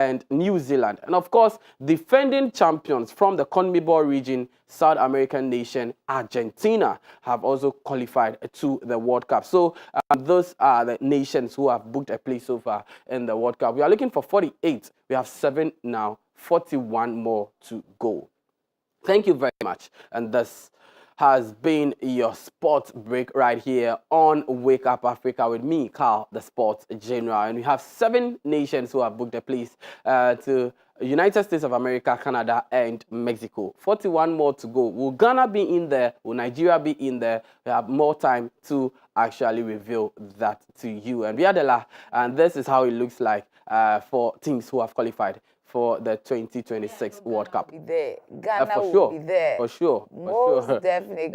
and New Zealand. And of course, defending champions from the CONMEBOL region, South American nation Argentina, have also qualified to the World Cup. So those are the nations who have booked a place so far in the World Cup. We are looking for 48. We have 7 now, 41 more to go. Thank you very much. And this has been your sports break right here on Wake Up Africa with me, Carl, the sports general. And we have 7 nations who have booked a place to United States of America, Canada, and Mexico. 41 more to go. Will Ghana be in there? Will Nigeria be in there? We have more time to actually reveal that to you. And Viadela, and this is how it looks like for teams who have qualified for the 2026 World Cup. Ghana for sure, will be there. For sure. Most definitely.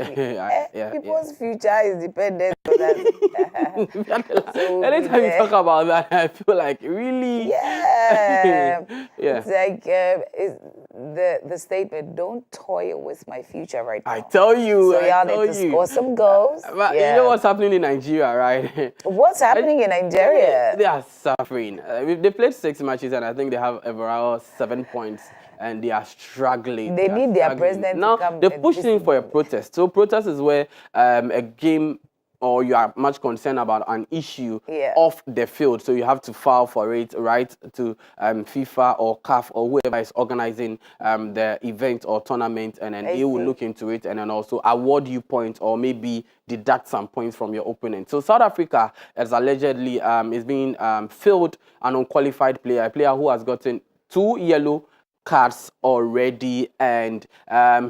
People's yeah. future is dependent on that. So anytime you talk about that, I feel like really... Yeah. Yeah. It's like the statement, don't toy with my future right now. I tell you. So y'all need to score some goals. But you know what's happening in Nigeria, right? What's happening in Nigeria? They are suffering. They played 6 matches and I think they have around 7 points and they are struggling. They need their president now, to come. they're pushing for a protest. So protest is where a game or you are much concerned about an issue off the field. So you have to file for it, right, to FIFA or CAF or whoever is organizing the event or tournament, and then they will look into it and then also award you points or maybe deduct some points from your opponent. So South Africa is allegedly is being filled an unqualified player, a player who has gotten 2 yellow cards already, and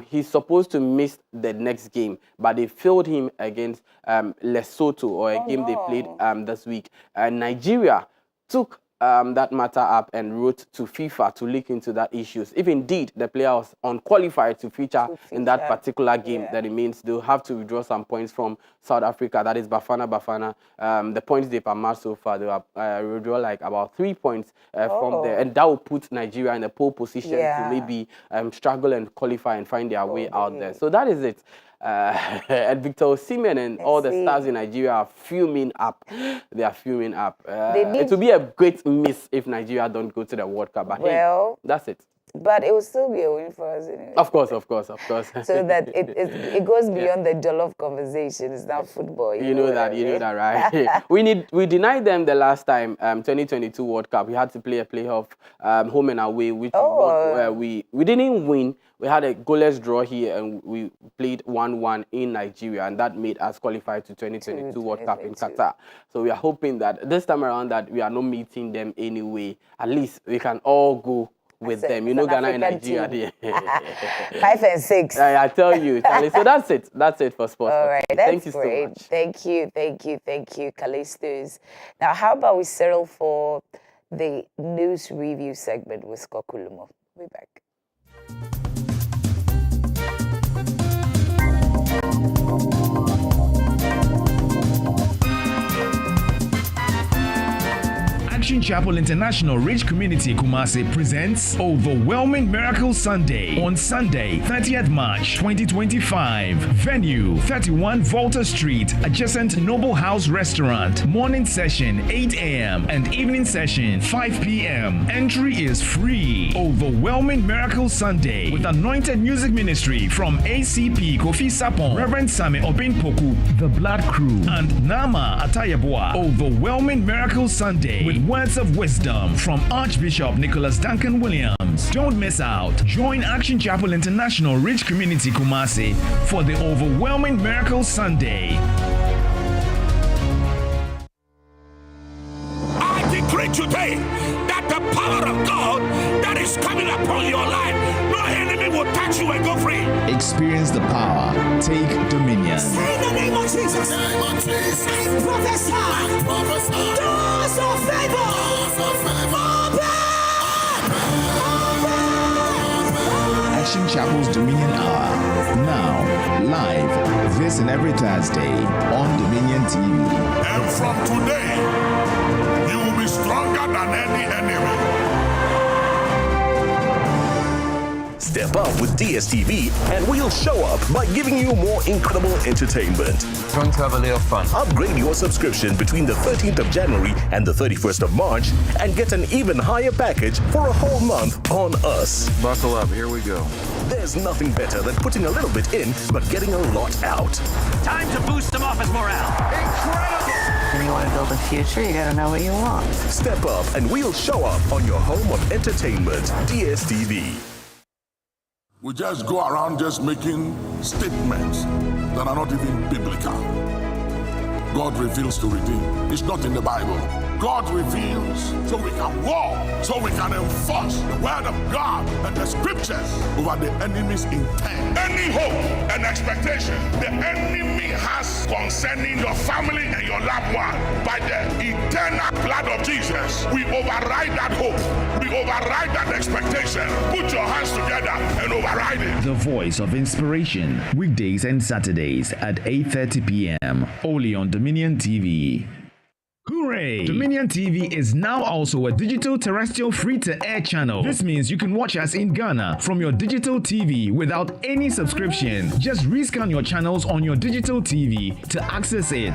he's supposed to miss the next game, but they failed him against Lesotho, or a game they played this week. And Nigeria took that matter up and wrote to FIFA to look into that issues. If indeed the player was unqualified to feature in that particular game, that it means they'll have to withdraw some points from South Africa. That is Bafana. The points they've amassed so far, they will withdraw like about 3 points from there, and that will put Nigeria in a pole position to maybe struggle and qualify and find their way out there. So that is it. And Victor Osimhen and all the stars in Nigeria are fuming up. They are fuming up. It will be a great miss if Nigeria don't go to the World Cup. But hey, that's it. But it will still be a win for us. Anyway. Of course. So that it goes beyond the jollof conversation. It's not football. You know that, right? we denied them the last time, 2022 World Cup. We had to play a playoff home and away, which we didn't win. We had a goalless draw here, and we played 1-1 in Nigeria, and that made us qualify to 2022 World Cup in Qatar. So we are hoping that this time around that we are not meeting them anyway. At least we can all go with them. You know, Ghana and Nigeria. 5 and 6. I tell you, Charlie. So that's it. That's it for sports. All right. Thank you great. So much. Thank you, Callistus. Now, how about we settle for the news review segment with Scott Kulumo? We'll be back. Action Chapel International Rich Community Kumasi presents Overwhelming Miracle Sunday on Sunday, 30th March 2025. Venue 31 Volta Street, adjacent Noble House Restaurant. Morning session 8 a.m. and evening session 5 p.m. Entry is free. Overwhelming Miracle Sunday with anointed music ministry from ACP Kofi Sapon, Reverend Sami Obinpoku, The Blood Crew, and Nama Atayabua. Overwhelming Miracle Sunday with words of wisdom from Archbishop Nicholas Duncan Williams. Don't miss out. Join Action Chapel International Rich Community Kumasi for the Overwhelming Miracle Sunday. I decree today that the power of God that is coming upon your life, no enemy will touch you and go free. Experience the power. Take dominion. Say the name of Jesus. I prophesy. Doors of favor. Action Chapel's Dominion Hour. Now, live, this and every Thursday on Dominion TV. And from today, you will be stronger than any enemy. Step Step up with DStv and we'll show up by giving you more incredible entertainment. Going to have a little fun. Upgrade your subscription between the 13th of January and the 31st of March and get an even higher package for a whole month on us. Buckle up, here we go. There's nothing better than putting a little bit in but getting a lot out. Time to boost some office morale. Incredible! When you want to build a future, you gotta know what you want. Step up and we'll show up on your home of entertainment, DStv. We just go around just making statements that are not even biblical. God reveals to redeem. It's not in the Bible. God reveals so we can walk, so we can enforce the word of God and the scriptures over the enemy's intent. Any hope and expectation the enemy has concerning your family and your loved one, by the eternal blood of Jesus, we override that hope. We override that expectation. Put your hands together and override it. The Voice of Inspiration, weekdays and Saturdays at 8:30 p.m. only on Dominion TV. Hooray! Dominion TV is now also a digital terrestrial free-to-air channel. This means you can watch us in Ghana from your digital TV without any subscription. Just rescan your channels on your digital TV to access it.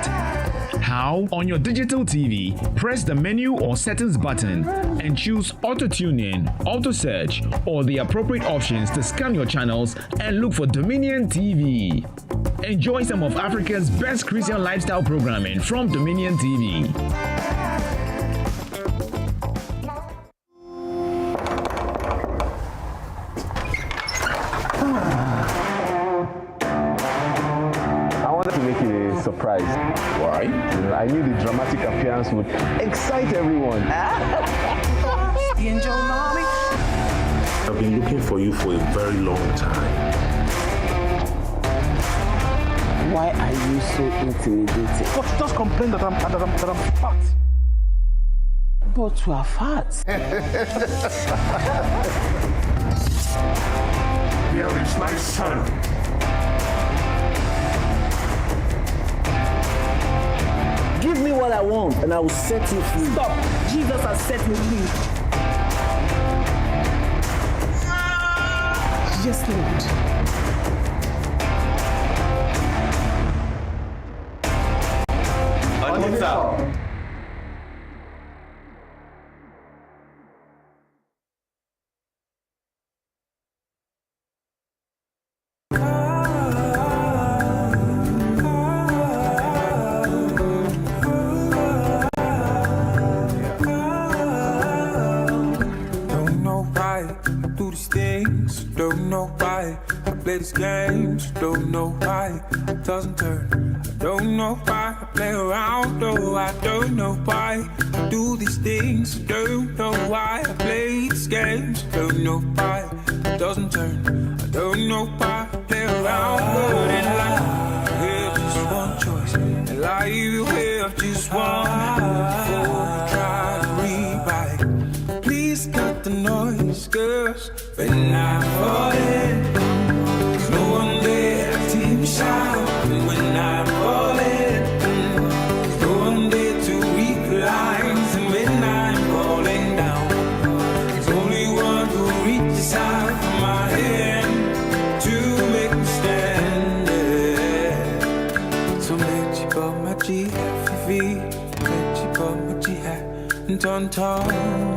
How? On your digital TV, press the menu or settings button and choose auto-tuning, auto-search, or the appropriate options to scan your channels and look for Dominion TV. Enjoy some of Africa's best Christian lifestyle programming from Dominion TV. I wanted to make it a surprise. Why? I knew the dramatic appearance would excite everyone. I've been looking for you for a very long time. Why are you so intimidated? But just complain that I'm fat. But you are fat. Here is my son. Give me what I want and I will set you free. Stop! Jesus has set me free. Yes, Lord. Don't know why I play these games. Don't know why it doesn't turn. I don't know why I play around. No, I don't know why I do these things. Don't know why I play these games. Don't know why it doesn't turn. I don't know why I play around. But in life, you have just one choice. In life, you have just one. Before you try to rewrite, please cut the noise, girls. When I fall in, there's no one there to hear me shout. And when I fall in, there's no one there to read the lines. And when I'm falling down, there's only one who reaches out for my hand to make me stand. Yeah. So make you put my GOtv, make you put my GOtv, and ton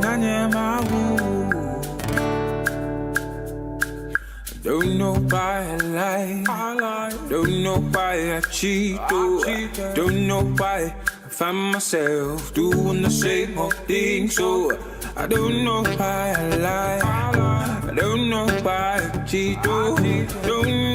I am my woo. Don't know why I lie, don't know why I cheat, don't know why I find myself doing the same old thing. So I don't know why I lie, I don't know why I cheat, don't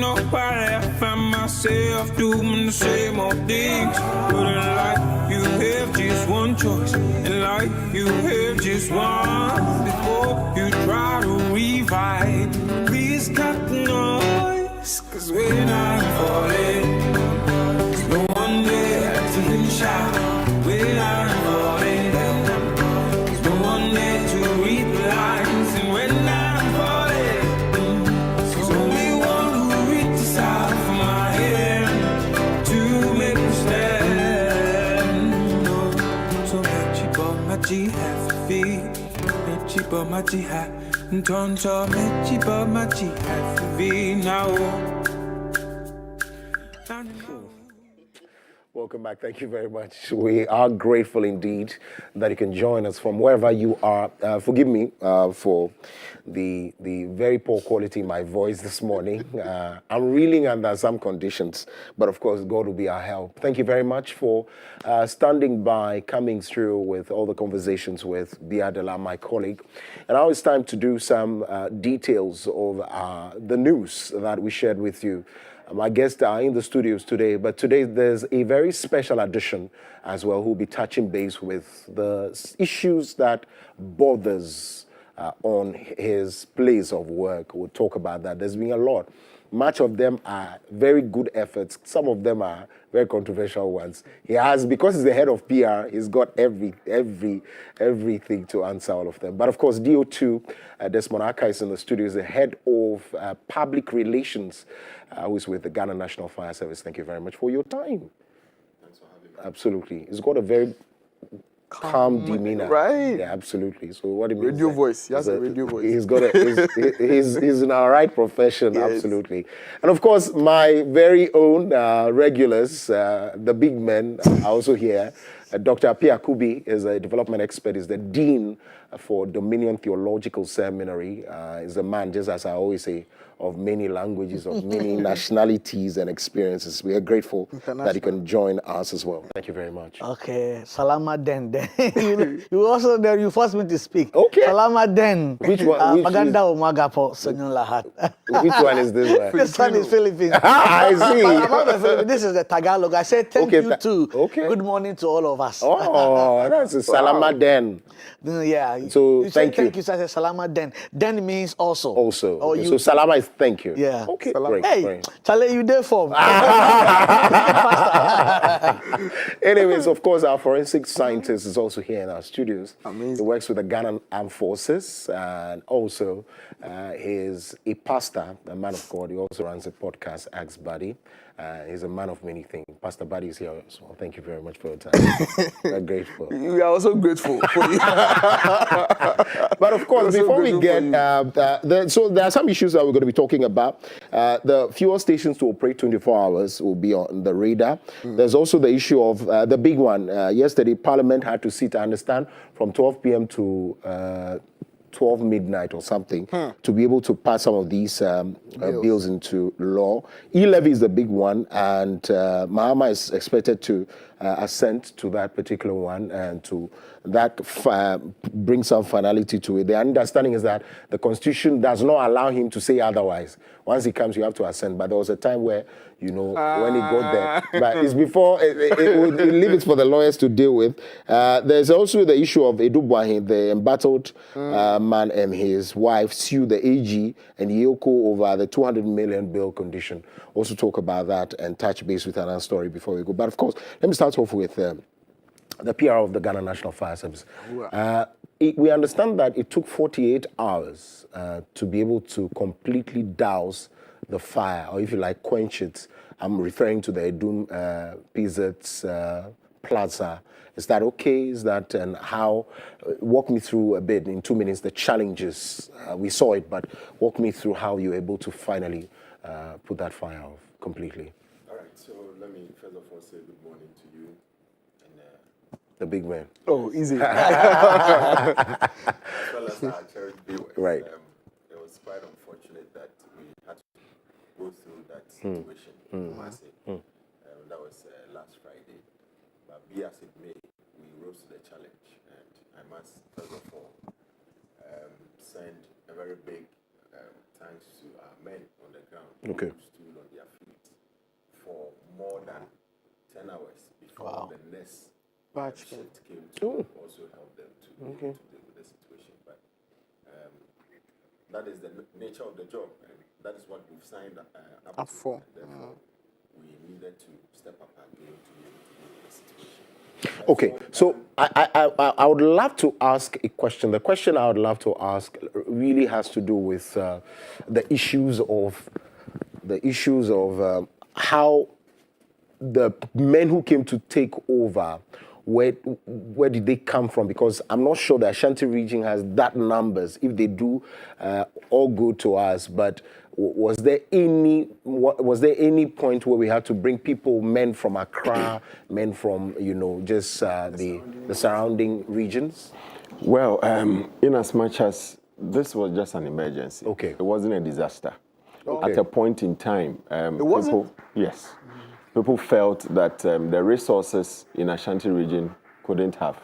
know why I find myself doing the same old things. But in life you have just one choice, in life you have just one. Before you try to rewrite, please cut the noise. Cause when I'm falling, there's no one there to hear me shout. When I'm falling down, there's no one there to read the lines. And when I'm falling, there's only one who reaches out for my hand to make me stand. So let you bought my GOtv, let you bought machi ha ntonto mechi ba machi ha fi now. Welcome back. Thank you very much. We are grateful indeed that you can join us from wherever you are. Forgive me for the very poor quality in my voice this morning. I'm reeling under some conditions, but of course, God will be our help. Thank you very much for standing by, coming through with all the conversations with Biadela, my colleague. And now it's time to do some details of the news that we shared with you. My guests are in the studios today, but today there's a very special edition as well who'll be touching base with the issues that bothers on his place of work. We'll talk about that. There's been a lot. Much of them are very good efforts. Some of them are very controversial ones. He has, because he's the head of PR, he's got everything to answer all of them. But of course, DO2, Desmond Aka is in the studio, is the head of public relations, who is with the Ghana National Fire Service. Thank you very much for your time. Thanks for having me. Absolutely. He's got a very calm demeanor. Right. Yeah, absolutely. So what it means radio voice. He has a radio voice. He's in our right profession, yes. Absolutely. And of course, my very own regulars, the big men are also here. Dr. Apia Kubi is a development expert, is the dean for Dominion Theological Seminary. Is a man, just as I always say, of many languages, of many nationalities and experiences. We are grateful that you can join us as well. Thank you very much. Okay, Salama Den. you also there. You forced me to speak. Okay. Salama Den. Which one? Maganda Omagapo Senyon Lahat. Which one is this one? This one is Philippines. I see. This is the Tagalog. I said thank you too. Okay. Good morning to all of us. Oh, that's a Salama Den. Yeah. So you thank you. Thank you. So I said Salama Den. Den means also. Also. Okay. So Salama is thank you. Yeah. Okay. Salama. Great. Hey, great. Charlie, you there for? Anyways, of course, our forensic scientist is also here in our studios. Amazing. He works with the Ghana Armed Forces, and also is a pastor, a man of God. He also runs a podcast, Axe Buddy. He's a man of many things. Pastor Buddy is here, so thank you very much for your time. We're grateful. We are also grateful for you. But of course, before we get, so there are some issues that we're going to be talking about. The fuel stations to operate 24 hours will be on the radar. There's also the issue of the big one. Yesterday, Parliament had to sit, I understand, from 12 p.m. to 12 midnight or something to be able to pass some of these bills into law. E-levy is the big one, and Mahama is expected to assent to that particular one and to that bring some finality to it. The understanding is that the Constitution does not allow him to say otherwise. Once he comes, you have to assent. But there was a time where, you know, when he got there. But it's before, we'll leave it for the lawyers to deal with. There's also the issue of Edubwahin, the embattled man and his wife sued the AG and Yoko over the 200 million bail condition. Also talk about that and touch base with another story before we go. But of course, let me start off with the PR of the Ghana National Fire Service. We understand that it took 48 hours to be able to completely douse the fire, or if you like, quench it. I'm referring to the Edum PZ's Plaza. Is that okay? Is that, and how, walk me through a bit in 2 minutes, the challenges. We saw it, but walk me through how you were able to finally put that fire off completely. All right, so let me first of all say good morning to you. The big man. Oh, easy. As well as our charity viewers. Right. It was quite unfortunate that we had to go through that situation. That was last Friday. But be as it may, we rose to the challenge. And I must, first of all, send a very big thanks to our men on the ground who stood on their feet for more than 10 hours before the next shift came to also help them to deal with the situation. But that is the nature of the job, and that is what we've signed up for. Therefore, we needed to step up our game to be able to deal with the situation. Okay, so I would love to ask a question. The question I would love to ask really has to do with the issues of how the men who came to take over where did they come from? Because I'm not sure the Ashanti region has that numbers. If they do, all good to us. But was there any point where we had to bring people, men from Accra, men from just the surrounding regions? Well, in as much as this was just an emergency, okay, it wasn't a disaster. Okay. At a point in time, it wasn't? Yes. People felt that the resources in Ashanti region couldn't have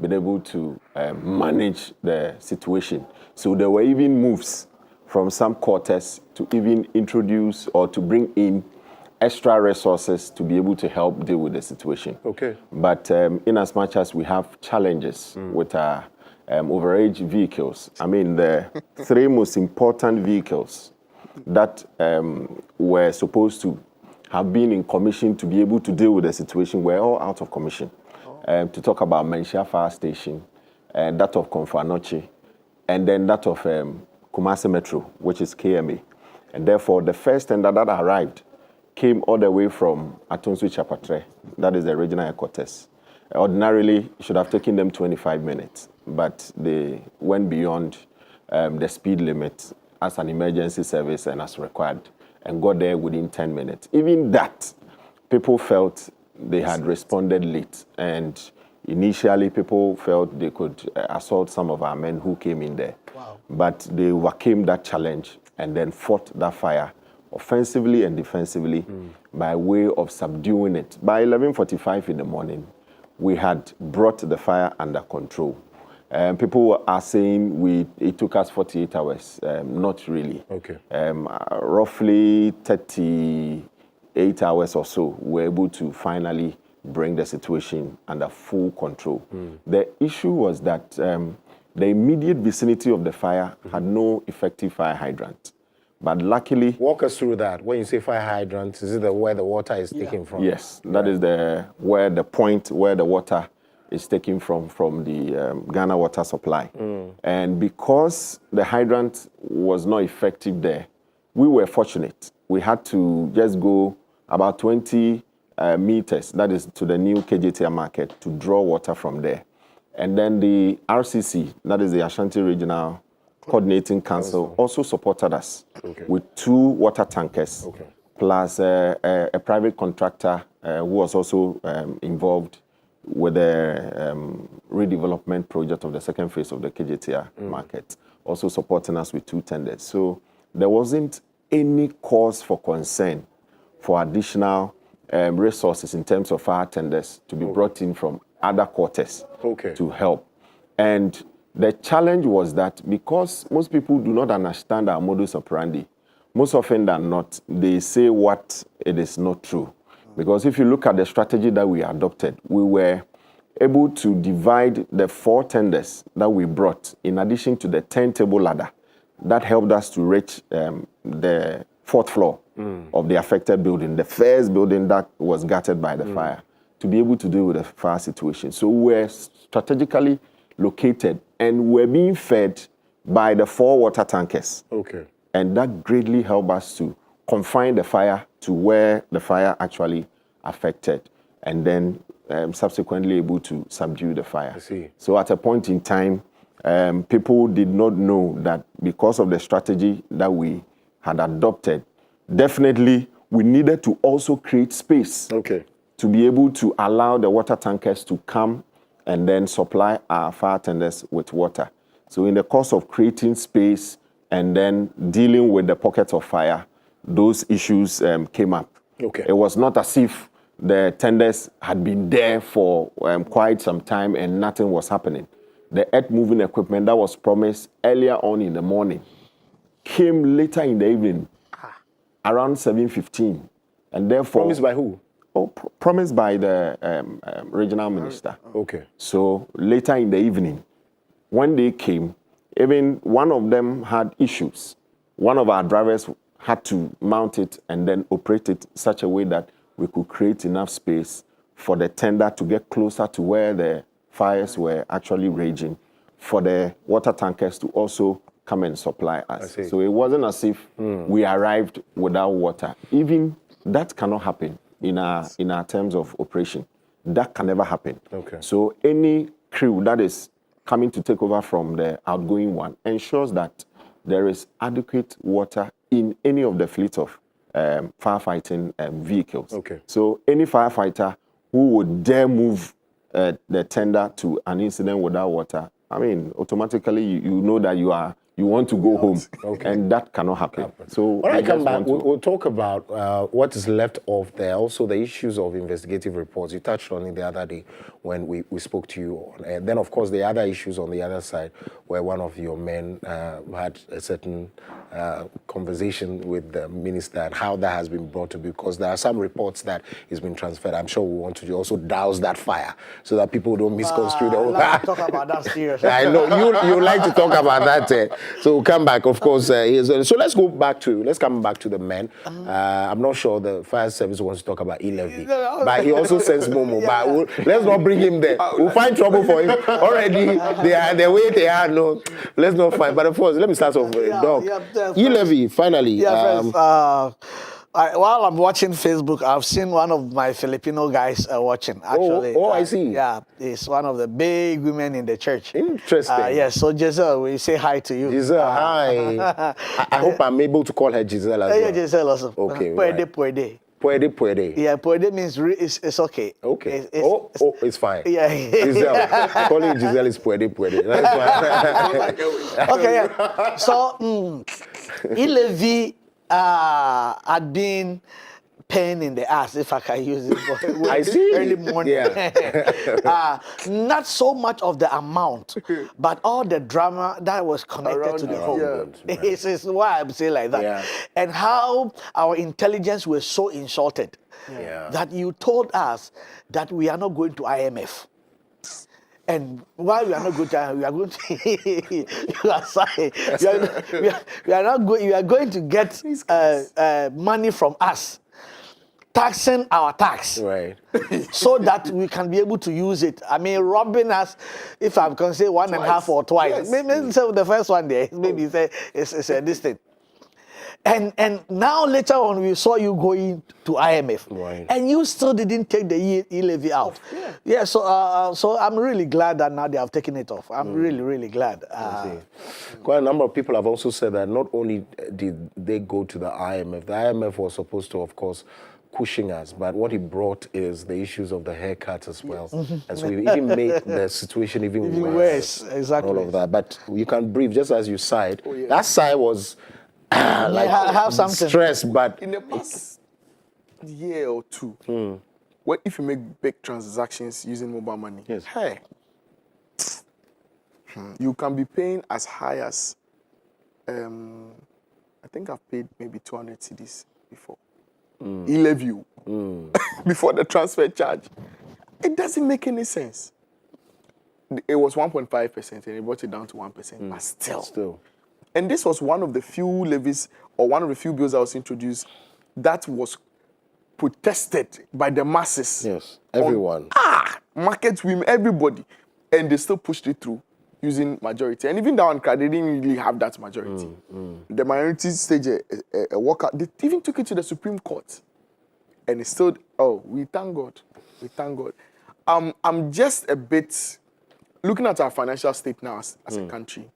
been able to manage the situation. So there were even moves from some quarters to even introduce or to bring in extra resources to be able to help deal with the situation. Okay. But in as much as we have challenges with our overage vehicles, I mean the three most important vehicles that were supposed to have been in commission to be able to deal with the situation were all out of commission. To talk about Menchia Fire Station, that of Konfanoche, and then that of Kumasi Metro, which is KMA. And therefore, the first tender that arrived came all the way from Atonsu Chapatre, that is the regional headquarters. Ordinarily, it should have taken them 25 minutes, but they went beyond the speed limit as an emergency service and as required, and got there within 10 minutes. Even that, people felt they had responded late, and initially people felt they could assault some of our men who came in there. Wow. But they overcame that challenge and then fought that fire offensively and defensively by way of subduing it. By 11:45 in the morning, we had brought the fire under control. People are saying it took us 48 hours. Not really. Okay. Roughly 38 hours or so, we were able to finally bring the situation under full control. The issue was that the immediate vicinity of the fire had no effective fire hydrant. But luckily... Walk us through that. When you say fire hydrant, is it where the water is taken from? Yes, that is where the point where the water is taken from the Ghana water supply. And because the hydrant was not effective there, we were fortunate. We had to just go about 20 meters, that is to the new KJTR market, to draw water from there. And then the RCC, that is the Ashanti Regional Coordinating Council, also supported us with 2 water tankers, plus a private contractor who was also involved with the redevelopment project of the second phase of the KJTR market, also supporting us with 2 tenders. So there wasn't any cause for concern for additional resources in terms of fire tenders to be brought in from other quarters to help. And the challenge was that because most people do not understand our modus operandi, most often than not, they say what it is not true. Because if you look at the strategy that we adopted, we were able to divide the 4 tenders that we brought in addition to the turntable ladder that helped us to reach the 4th floor of the affected building, the first building that was gutted by the fire, to be able to deal with the fire situation. So we were strategically located and were being fed by the 4 water tankers. And that greatly helped us to confine the fire to where the fire actually affected, and then subsequently able to subdue the fire. So at a point in time, people did not know that because of the strategy that we had adopted, definitely we needed to also create space to be able to allow the water tankers to come and then supply our fire tenders with water. So in the course of creating space and then dealing with the pockets of fire, those issues came up. It was not as if the tenders had been there for quite some time and nothing was happening. The earth-moving equipment that was promised earlier on in the morning came later in the evening, around 7:15. And therefore... Promised by who? Promised by the regional minister. So later in the evening, when they came, even one of them had issues. One of our drivers had to mount it and then operate it such a way that we could create enough space for the tender to get closer to where the fires were actually raging, for the water tankers to also come and supply us. So it wasn't as if we arrived without water. Even that cannot happen in our terms of operation. that can never happen. Okay. So any crew that is coming to take over from the outgoing one ensures that there is adequate water in any of the fleet of firefighting vehicles. Okay. So any firefighter who would dare move the tender to an incident without water, I mean, automatically you know that you want to go home, and that cannot happen. So when I come back, we'll talk about what is left of there. Also, the issues of investigative reports. You touched on it the other day when we spoke to you. And then, of course, the other issues on the other side, where one of your men had a certain conversation with the minister and how that has been brought to, because there are some reports that it's been transferred. I'm sure we want to also douse that fire so that people don't misconstrue the whole. Talk about that seriously. I know you like to talk about that. So we'll come back, of course. So let's come back to the men. I'm not sure the fire service wants to talk about e-levy, but he also sends Momo. But let's not bring him there. We'll find trouble for him already. They are the way they are. No, let's not fight. But of course, let me start off with Doc. E-levy, finally. Yeah, while I'm watching Facebook, I've seen one of my Filipino guys watching, actually. Oh, I see. Yeah, it's one of the big women in the church. Interesting. Yes, so Giselle, we say hi to you. Giselle, hi. I hope I'm able to call her Giselle as well. Yeah, Giselle also. Okay, Puede. Puede. Yeah, puede means it's okay. Okay. It's fine. Yeah. Giselle. Calling Giselle is puede. That's fine. Okay, yeah. So, e-levy had been pain in the ass, if I can use it for I see. early morning. Yeah. Not so much of the amount, but all the drama that was connected to the whole. Right. It's why I'm saying like that. Yeah. And how our intelligence was so insulted that you told us that we are not going to IMF. And while we are not going to, we are going to. You are sorry. We are not going. You are going to get money from us, taxing our tax, right? So that we can be able to use it. I mean, robbing us, if I'm going to say one and a half or twice. Yes. Maybe so the first one there, maybe say it's a distance. And now later on we saw you going to IMF, right? And you still didn't take the e-levy out. Yeah. So I'm really glad that now they have taken it off. I'm really glad. Quite a number of people have also said that not only did they go to the IMF was supposed to, of course, cushion us, but what he brought is the issues of the haircut as well. And so we even made the situation even worse. Exactly. All of that. But you can breathe just as you sighed. That sigh was like have something. stress, but in the past year or two, if you make big transactions using mobile money, hey, you can be paying as high as I think I've paid maybe 200 cedis before. E-levy before the transfer charge. It doesn't make any sense. It was 1.5% and they brought it down to 1%, but still. And this was one of the few levies or one of the few bills that was introduced that was protested by the masses. Yes, everyone. Market women, everybody. And they still pushed it through using majority. And even that one, they didn't really have that majority. The minority staged a walkout. They even took it to the Supreme Court. And it's still, we thank God. We thank God. I'm just a bit, looking at our financial state now as a country,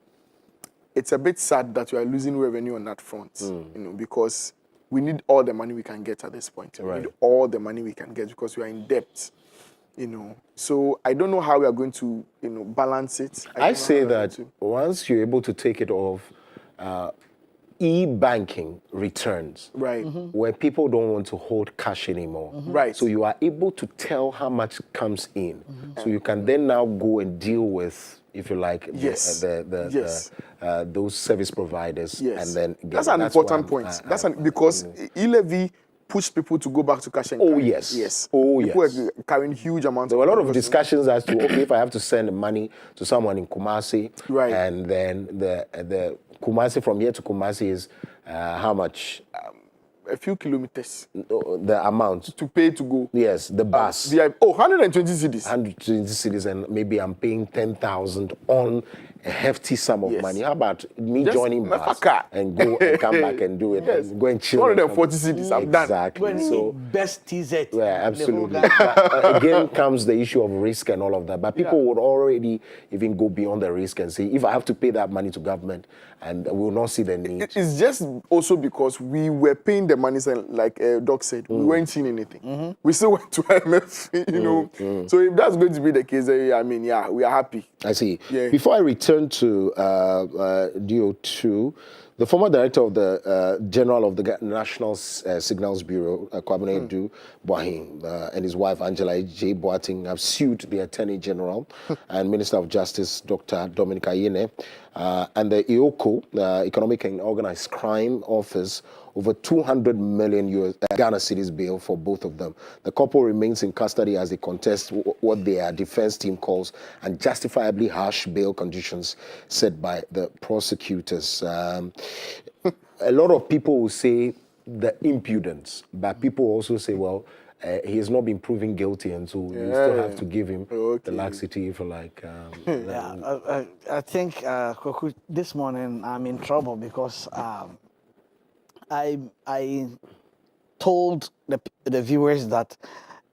it's a bit sad that we are losing revenue on that front, because we need all the money we can get at this point. We need all the money we can get because we are in debt, So I don't know how we are going to, balance it. I say that once you're able to take it off, e-banking returns, where people don't want to hold cash anymore. So you are able to tell how much comes in. So you can then now go and deal with, if you like, those service providers, and then that's an important point. Because e-levy pushed people to go back to cash and carry. People were carrying huge amounts. There were a lot of discussions as to if I have to send money to someone in Kumasi, and then the Kumasi from here to Kumasi is how much? A few kilometers. The amount to pay to go. Yes, the bus. 120 cedis. 120 cedis, and maybe I'm paying 10,000 on a hefty sum of money. How about me Just joining Bas and go and come back and do it and go and chill? 140 cities, I'm done. Exactly. So best TZ. yeah, absolutely. But, again comes the issue of risk and all of that. But people would already even go beyond the risk and say, if I have to pay that money to government, and we will not see the need. It's just also because we were paying the money, like Doc said, we weren't seeing anything. We still went to IMF, you know. So if that's going to be the case, I mean, yeah, we are happy. I see. Yeah. Before I return to DO2, the former director of the General of the National Signals Bureau, Kwabena Edu Boahin, and his wife Angela J. Boating have sued the Attorney General and Minister of Justice, Dr. Dominic Ayine, and the EOCO, the Economic and Organized Crime Office, over 200 million Ghana cedis bail for both of them. The couple remains in custody as they contest what their defense team calls unjustifiably harsh bail conditions set by the prosecutors. A lot of people will say the impudence, but people also say, well, he has not been proven guilty, and so you still have to give him the laxity, if you like. I think, Koku, this morning I'm in trouble because I told the viewers that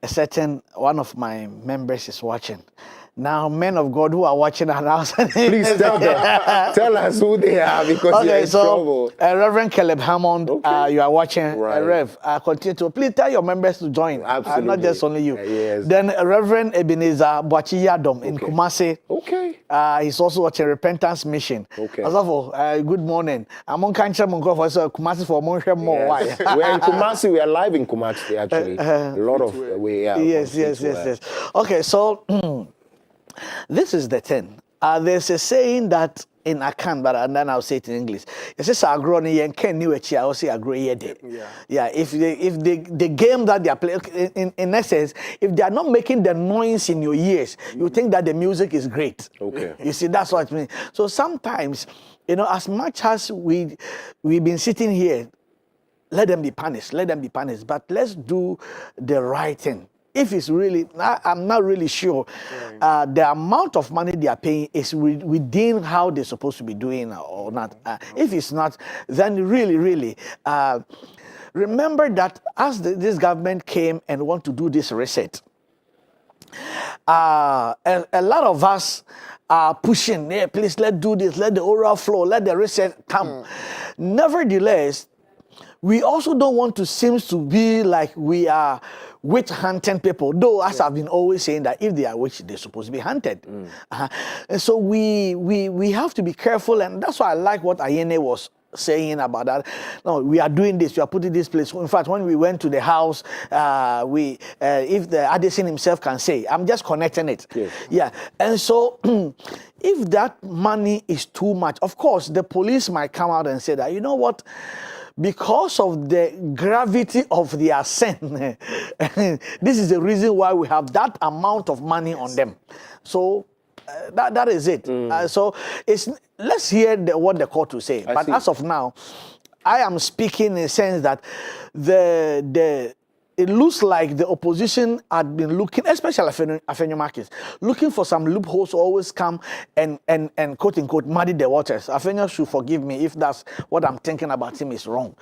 a certain one of my members is watching. Now, men of God who are watching are now please tell them. Tell us who they are, because you're in trouble. Reverend Caleb Hammond, you are watching. Right. Rev, continue to please tell your members to join. Absolutely. Not just only you. Yes. Then Reverend Ebenezer Boachi Yadom in Kumasi. Okay. He's also watching Repentance Mission. Okay. Good morning. I'm on Kancha Mungo for Kumasi for more. We're in Kumasi. We are live in Kumasi, actually. A lot of Yes. Okay, so this is the thing. There's a saying that in Akan, but and then I'll say it in English. It says agro ni yen ken ni wechi, I will say agro yede. Yeah. If the game that they are playing, in essence, if they are not making the noise in your ears, you think that the music is great. Okay. You see, that's what it means. So sometimes, you know, as much as we've been sitting here, let them be punished. But let's do the right thing. If it's really, I'm not really sure, the amount of money they are paying is within how they're supposed to be doing or not. If it's not, then really, remember that as this government came and want to do this reset, a lot of us are pushing, hey, please let's do this, let the oral flow, let the reset come. Nevertheless, we also don't want to seem to be like we are witch hunting people, though as I've been always saying that if they are witch, they're supposed to be hunted. And so we have to be careful, and that's why I like what Ayene was saying about that. No, we are doing this, we are putting this place. In fact, when we went to the house, if the Addison himself can say, I'm just connecting it. Yes. Yeah. And so if that money is too much, of course, the police might come out and say that, you know what, because of the gravity of their sin, this is the reason why we have that amount of money on them. So that is it. So let's hear what the court will say. But as of now, I am speaking in a sense that it looks like the opposition had been looking, especially Afenyo Marcus, looking for some loopholes to always come and quote unquote muddy the waters. Afenyo should forgive me if that's what I'm thinking about him is wrong.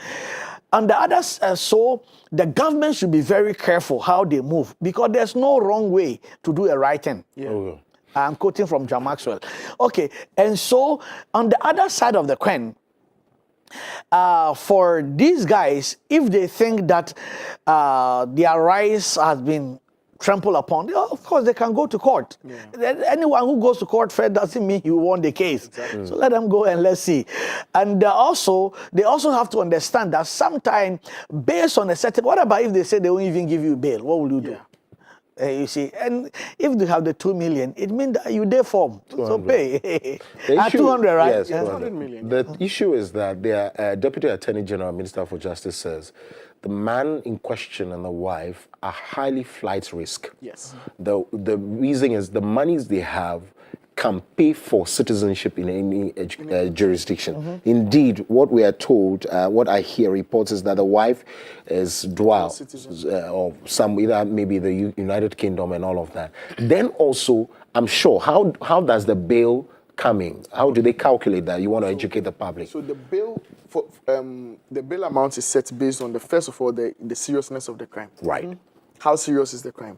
And the others, so the government should be very careful how they move, because there's no wrong way to do a right thing. I'm quoting from John Maxwell. Okay, and so on the other side of the coin, for these guys, if they think that their rights has been trampled upon, of course they can go to court. Anyone who goes to court first doesn't mean you won the case. So let them go and let's see. And they also have to understand that sometimes, based on a certain, what about if they say they won't even give you bail? What will you do? You see, and if they have the 2 million, it means that you there form. So pay. 200, right? Yes, 200 million. The issue is that their Deputy Attorney General, Minister for Justice, says the man in question and the wife are highly flight risk. Yes. The reason is the monies they have can pay for citizenship in any jurisdiction. Indeed, what we are told, what I hear reports is that the wife is dual, or some either maybe the United Kingdom and all of that. Then also, I'm sure, how does the bail coming? How do they calculate that? You want to educate the public. So the bill for the bill amount is set based on first of all the seriousness of the crime. Right. How serious is the crime?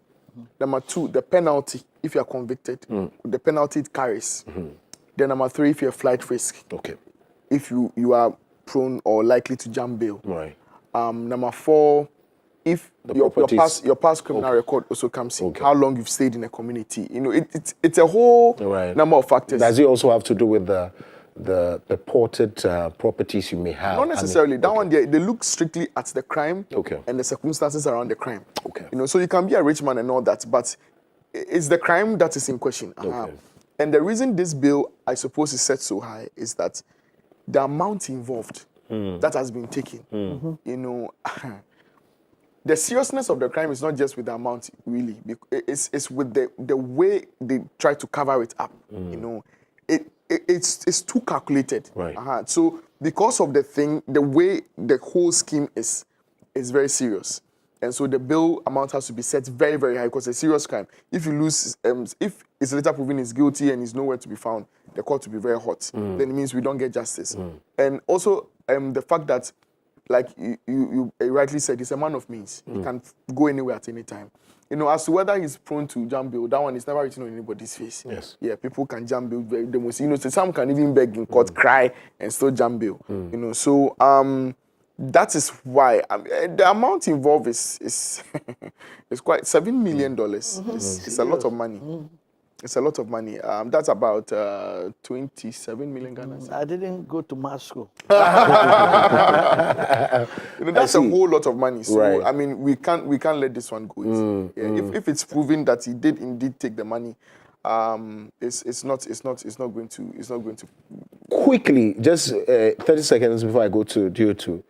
Number 2, the penalty. If you are convicted, the penalty it carries. Then number 3, if you're a flight risk. Okay. If you are prone or likely to jump bail. Right. Number 4, if your past criminal record also comes in. Okay. How long you've stayed in a community. You know, it's a whole number of factors. Does it also have to do with the reported properties you may have? Not necessarily. That one, they look strictly at the crime and the circumstances around the crime. Okay. You know, so you can be a rich man and all that, but it's the crime that is in question. Okay. And the reason this bill, I suppose, is set so high is that the amount involved that has been taken, you know, the seriousness of the crime is not just with the amount, really. It's with the way they try to cover it up. You know, it's too calculated. Right. So because of the way the whole scheme is very serious. And so the bill amount has to be set very, very high because it's a serious crime. If you lose, if it's later proven he's guilty and he's nowhere to be found, the court will be very hot. Then it means we don't get justice. And also the fact that, like you rightly said, he's a man of means. He can go anywhere at any time. You know, as to whether he's prone to jump bail, that one is never written on anybody's face. Yes. Yeah, people can jump bail. The most, you know, so some can even beg in court, cry, and still jump bail. You know, so that is why the amount involved is it's quite $7 million. It's a lot of money. It's a lot of money. That's about 27 million Ghana. I didn't go to mass school. You know, that's a whole lot of money. So I mean, we can't let this one go easy. If it's proven that he did indeed take the money, it's not going to. Quickly, just 30 seconds before I go to DO2.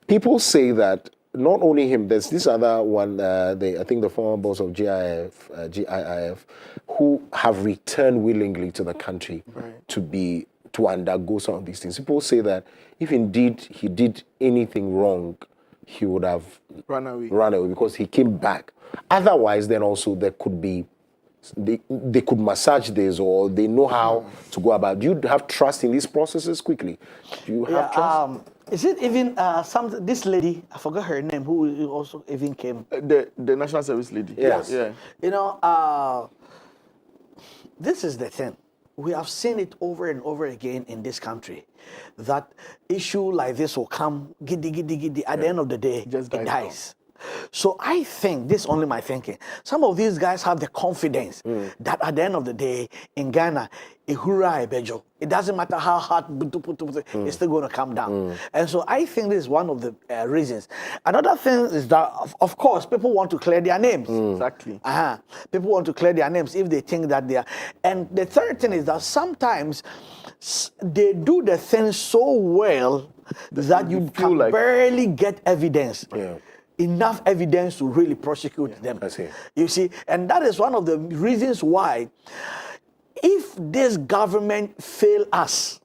People say that not only him, there's this other one, I think the former boss of GIIF, who have returned willingly to the country to undergo some of these things. People say that if indeed he did anything wrong, he would have run away because he came back. Otherwise, then also there could be, they could massage this, or they know how to go about. Do you have trust in these processes? Quickly, do you have trust? Is it even this lady, I forgot her name, who also even came? The National Service lady. Yes. Yeah. You know, this is the thing. We have seen it over and over again in this country, that issue like this will come, giddy, at the end of the day, it dies. So I think, this is only my thinking, some of these guys have the confidence that at the end of the day, in Ghana, it doesn't matter how hard it's still going to come down. And so I think this is one of the reasons. Another thing is that, of course, people want to clear their names. Exactly. People want to clear their names if they think that they are. And the third thing is that sometimes they do the thing so well that you can barely get evidence. Enough evidence to really prosecute them. I see. You see, and that is one of the reasons why, if this government fail us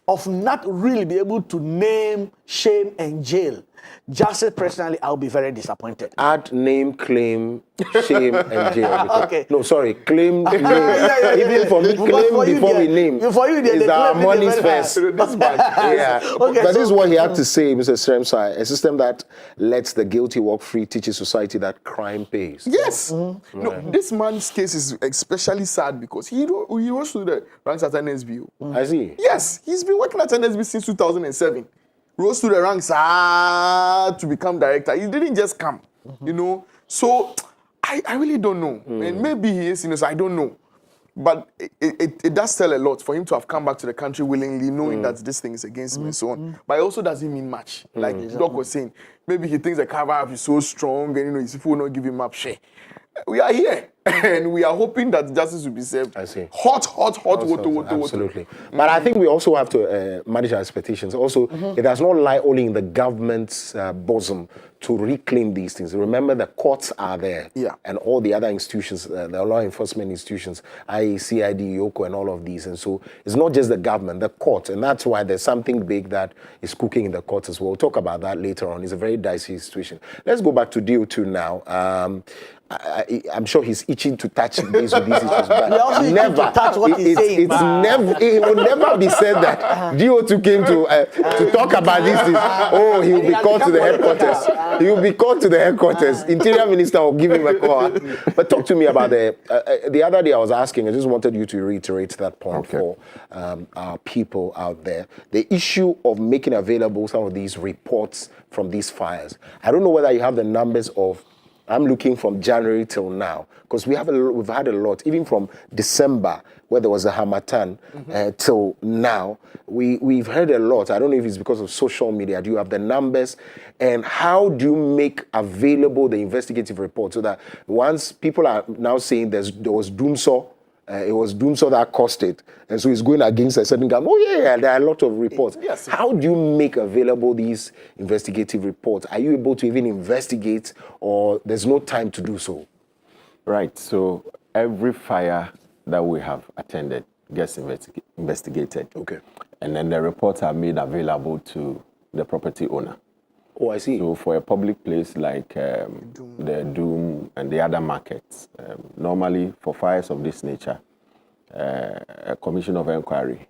of not really be able to name, shame, and jail, just personally, I'll be very disappointed. Add name, claim, shame, and jail. Okay. No, sorry, claim, name. Even for me, claim before we name. For you, is our money's first. But this is what he had to say, Mr. Sremsai, a system that lets the guilty walk free teaches society that crime pays. Yes. No, this man's case is especially sad because he rose through the ranks at NSB. I see. Yes, he's been working at NSB since 2007. Rose to the ranks to become director. He didn't just come, you know. So I really don't know. And maybe he is innocent, I don't know. But it does tell a lot for him to have come back to the country willingly, knowing that this thing is against him and so on. But it also doesn't mean much. Like Doc was saying, maybe he thinks the cover-up is so strong and, you know, his people will not give him up. We are here, and we are hoping that justice will be served. I see. Hot. Absolutely. But I think we also have to manage our expectations. Also, it does not lie only in the government's bosom to reclaim these things. Remember, the courts are there, and all the other institutions, the law enforcement institutions, CID, Yoko, and all of these. And so it's not just the government, the court, and that's why there's something big that is cooking in the courts as well. We'll talk about that later on. It's a very dicey situation. Let's go back to DO2 now. I'm sure he's itching to touch base with these issues, but We also need never. to touch what he's saying. It's never. It will never be said that GO2 came to talk about these things. Oh, he will be called to the headquarters. He will be called to the headquarters. Interior Minister will give him a call. But talk to me about the other day I was asking. I just wanted you to reiterate that point for our people out there. The issue of making available some of these reports from these fires. I don't know whether you have the numbers of. I'm looking from January till now because we've had a lot, even from December where there was a Hamatan till now. We've heard a lot. I don't know if it's because of social media. Do you have the numbers? And how do you make available the investigative report so that once people are now saying there was doomsaw, it was doomsaw that caused it, and so it's going against a certain government. Oh yeah, there are a lot of reports. Yes. How do you make available these investigative reports? Are you able to even investigate, or there's no time to do so? Right. So every fire that we have attended gets investigated. Okay. And then the reports are made available to the property owner. Oh, I see. So for a public place like the Doom and the other markets, normally for fires of this nature, a commission of inquiry,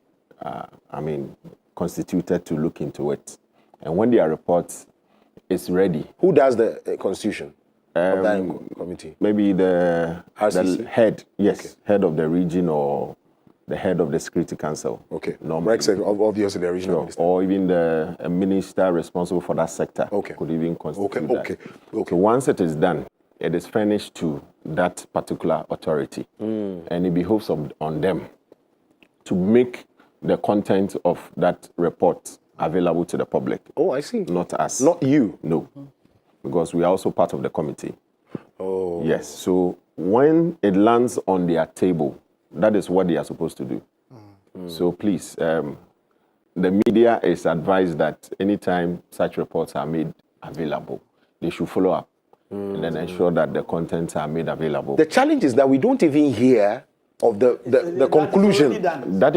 constituted to look into it. And when their report is ready. Who does the constitution of that committee? Maybe the head, yes, okay. Head of the region or the head of the Security Council. Okay. Obviously the regional minister. Or even the minister responsible for that sector. Okay. Could even constitute that. Okay. So once it is done, it is furnished to that particular authority. And it behoves on them to make the content of that report available to the public. Oh, I see. Not us. Not you? No. Because we are also part of the committee. Oh. Yes. So when it lands on their table, that is what they are supposed to do. So please, the media is advised that anytime such reports are made available, they should follow up and then ensure that the contents are made available. The challenge is that we don't even hear of the conclusion. That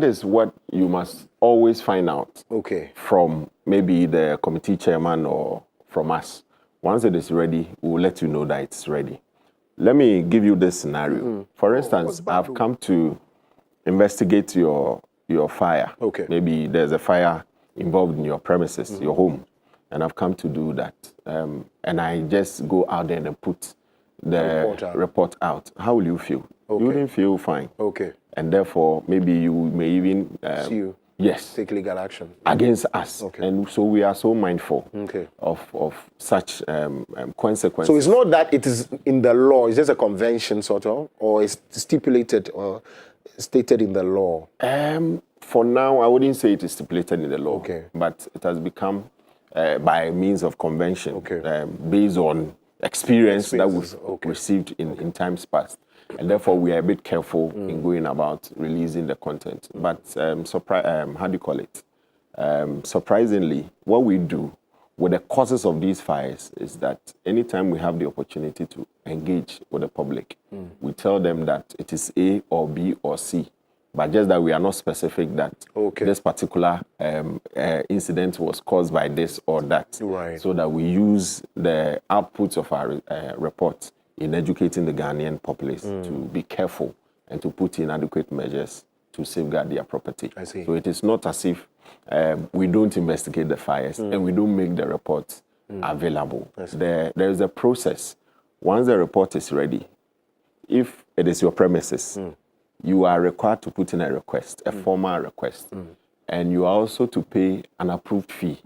is what you must always find out. Okay. From maybe the committee chairman or from us. Once it is ready, we will let you know that it's ready. Let me give you this scenario. For instance, I've come to investigate your fire. Okay. Maybe there's a fire involved in your premises, your home, and I've come to do that. And I just go out there and put the report out. How will you feel? Okay. You wouldn't feel fine. Okay. And therefore, maybe you may even sue. Yes. Take legal action against us. Okay. And so we are so mindful of such consequences. So it's not that it is in the law, it's just a convention sort of, or it's stipulated or stated in the law? For now, I wouldn't say it is stipulated in the law. Okay. But it has become by means of convention, based on experience that we've received in times past. And therefore, we are a bit careful in going about releasing the content. But surprisingly, what we do with the causes of these fires is that anytime we have the opportunity to engage with the public, we tell them that it is A or B or C, but just that we are not specific that this particular incident was caused by this or that. Right. So that we use the outputs of our report in educating the Ghanaian populace to be careful and to put in adequate measures to safeguard their property. I see. So it is not as if we don't investigate the fires and we don't make the reports available. There is a process. Once the report is ready, if it is your premises, you are required to put in a request, a formal request, and you are also to pay an approved fee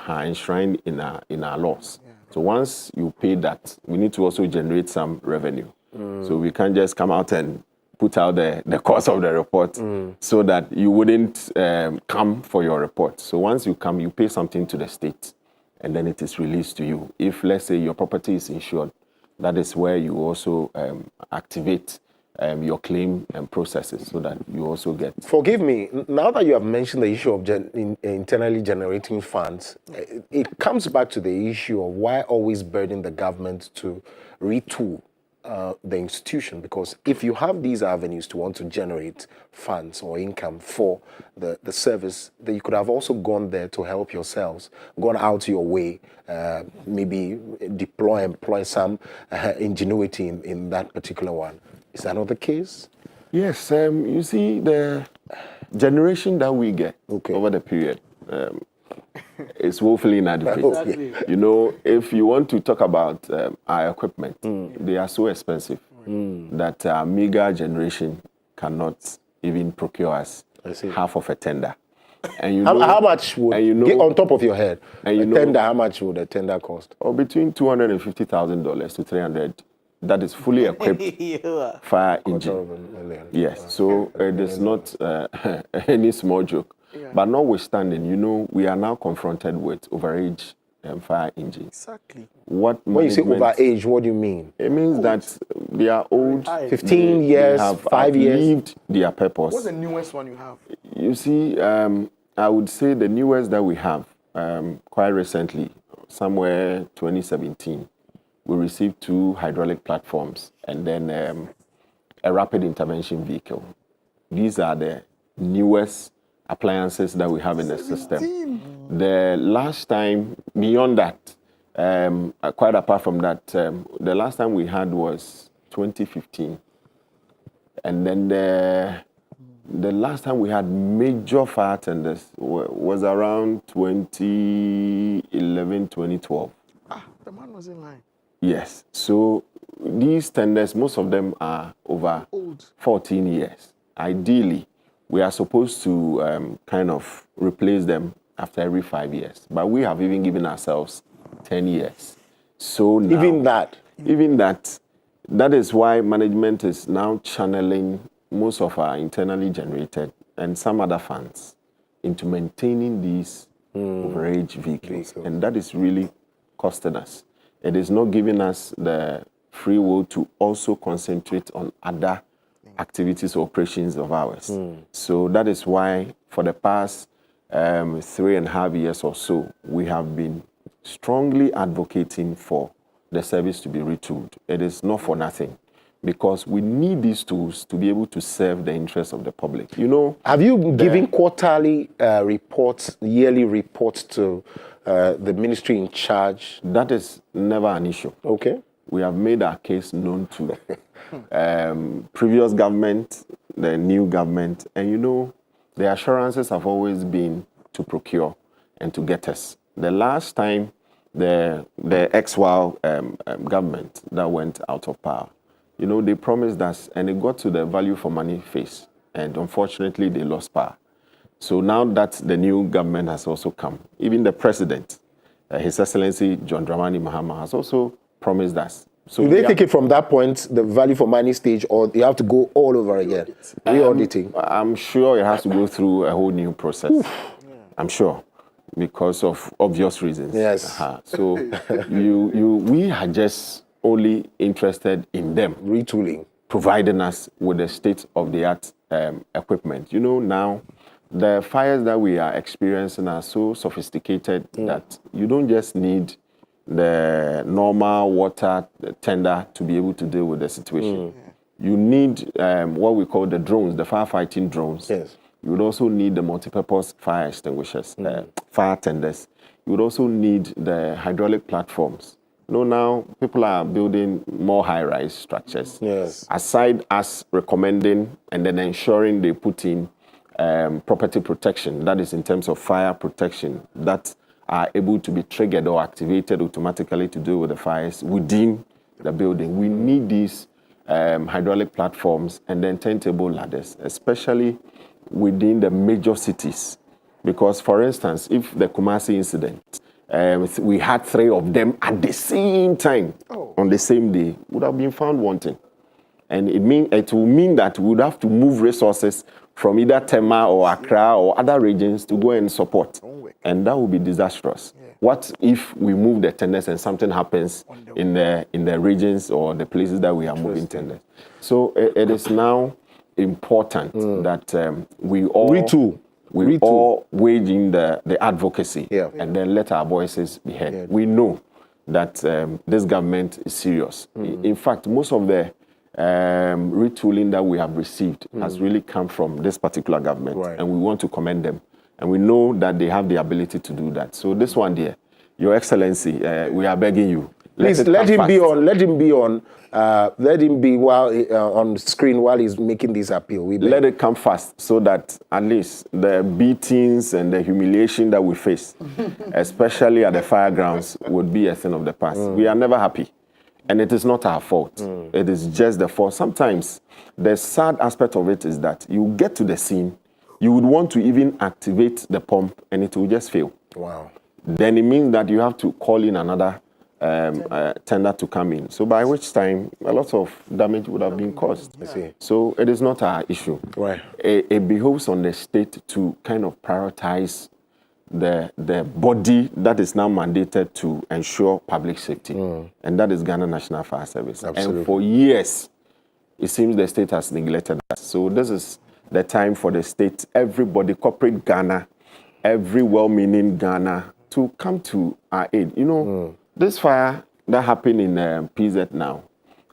enshrined in our laws. So once you pay that, we need to also generate some revenue. So we can't just come out and put out the cost of the report so that you wouldn't come for your report. So once you come, you pay something to the state, and then it is released to you. If, let's say, your property is insured, that is where you also activate your claim and processes so that you also get... Forgive me, now that you have mentioned the issue of internally generating funds, it comes back to the issue of why always burden the government to retool the institution, because if you have these avenues to want to generate funds or income for the service, then you could have also gone there to help yourselves, gone out your way, maybe employ some ingenuity in that particular one. Is that not the case? Yes, you see, the generation that we get over the period is woefully inadequate. Exactly. You know, if you want to talk about our equipment, they are so expensive that our meager generation cannot even procure us half of a tender. And you know, how much would, get on top of your head, tender, how much would a tender cost? Or between $250,000 to $300,000. That is fully equipped fire engine. Yes, so it is not any small joke. Yeah. But notwithstanding, you know, we are now confronted with overage fire engines. Exactly. When you say overage, what do you mean? It means that they are old. 15 years, 5 years. Outlived their purpose. What's the newest one you have? You see, I would say the newest that we have, quite recently, somewhere 2017, we received 2 hydraulic platforms and then a rapid intervention vehicle. These are the newest appliances that we have in the system. The last time, beyond that, quite apart from that, the last time we had was 2015. And then the last time we had major fire tenders was around 2011, 2012. The man was in line. Yes. So these tenders, most of them are over 14 years. Ideally, we are supposed to kind of replace them after every 5 years. But we have even given ourselves 10 years. So now, even that is why management is now channeling most of our internally generated and some other funds into maintaining these overage vehicles. And that is really costing us. It is not giving us the free will to also concentrate on other activities or operations of ours. So that is why for the past 3.5 years or so, we have been strongly advocating for the service to be retooled. It is not for nothing, because we need these tools to be able to serve the interests of the public. You know, have you given quarterly reports, yearly reports to the ministry in charge? That is never an issue. Okay. We have made our case known to previous government, the new government, and you know, the assurances have always been to procure and to get us. The last time the ex-WOW government that went out of power, you know, they promised us, and it got to the value for money phase, and unfortunately they lost power. So now that the new government has also come, even the president, His Excellency John Dramani Mahama, has also promised us. So do they take it from that point, the value for money stage, or you have to go all over again, re-auditing? I'm sure it has to go through a whole new process. I'm sure, because of obvious reasons. Yes. So we are just only interested in them retooling, providing us with the state-of-the-art equipment. You know, now the fires that we are experiencing are so sophisticated that you don't just need the normal water tender to be able to deal with the situation. You need what we call the drones, the firefighting drones. Yes. You would also need the multipurpose fire extinguishers, fire tenders. You would also need the hydraulic platforms. You know, now people are building more high-rise structures. Yes. Aside us recommending and then ensuring they put in property protection, that is in terms of fire protection, that are able to be triggered or activated automatically to deal with the fires within the building. We need these hydraulic platforms and then turntable ladders, especially within the major cities. Because, for instance, if the Kumasi incident, we had 3 of them at the same time, on the same day, would have been found wanting. And it will mean that we would have to move resources from either Tema or Accra or other regions to go and support. And that would be disastrous. What if we move the tenders and something happens in the regions or the places that we are moving tenders? So it is now important that we all all waging the advocacy and then let our voices be heard. We know that this government is serious. In fact, most of the retooling that we have received has really come from this particular government, and we want to commend them. And we know that they have the ability to do that. So this one, dear, Your Excellency, we are begging you. Please let him be on. Let him be on. Let him be while on screen while he's making this appeal. Let it come fast so that at least the beatings and the humiliation that we face, especially at the firegrounds, would be a thing of the past. We are never happy. And it is not our fault. It is just the fault. Sometimes the sad aspect of it is that you get to the scene, you would want to even activate the pump and it will just fail. Wow. Then it means that you have to call in another tender to come in. So by which time a lot of damage would have been caused. I see. So it is not our issue. Right. It behoves on the state to kind of prioritize the body that is now mandated to ensure public safety, and that is Ghana National Fire Service. Absolutely. And for years, it seems the state has neglected that. So this is the time for the state, everybody, corporate Ghana, every well-meaning Ghana, to come to our aid. You know, this fire that happened in PZ now,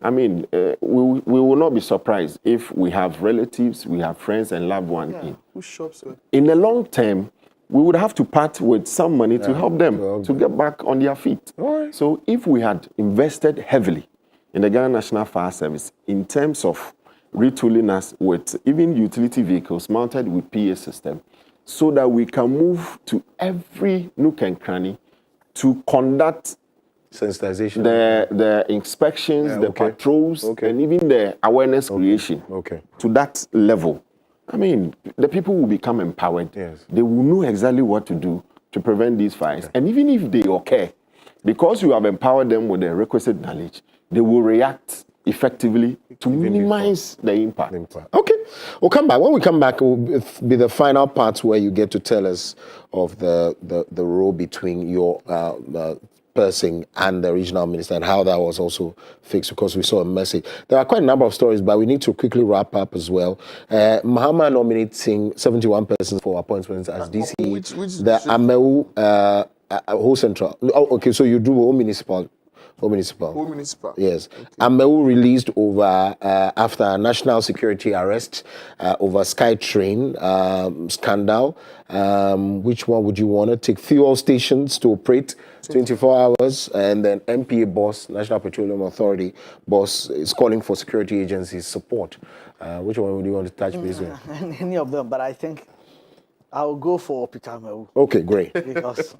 I mean, we will not be surprised if we have relatives, we have friends and loved ones in. Who shops? In the long term, we would have to part with some money to help them to get back on their feet. Right. So if we had invested heavily in the Ghana National Fire Service in terms of retooling us with even utility vehicles mounted with PA system, so that we can move to every nook and cranny to conduct sensitization, the inspections, the patrols, and even the awareness creation to that level. I mean, the people will become empowered. Yes. They will know exactly what to do to prevent these fires. And even if they occur, because you have empowered them with the requisite knowledge, they will react effectively to minimize the impact. Okay, we'll come back. When we come back, it will be the final part where you get to tell us of the role between your person and the regional minister and how that was also fixed, because we saw a message. There are quite a number of stories, but we need to quickly wrap up as well. Mahama nominating 71 persons for appointments as DC. The Ameu whole central. Oh, okay, so you do whole municipal. Yes. Okay. Ameu released over after a national security arrest over SkyTrain scandal. Which one would you want to take? Fuel stations to operate 24 hours, and then MPA boss, National Petroleum Authority boss, is calling for security agencies support. Which one would you want to touch base with? Any of them, but I think I'll go for Peter Ameu. Okay, great. Because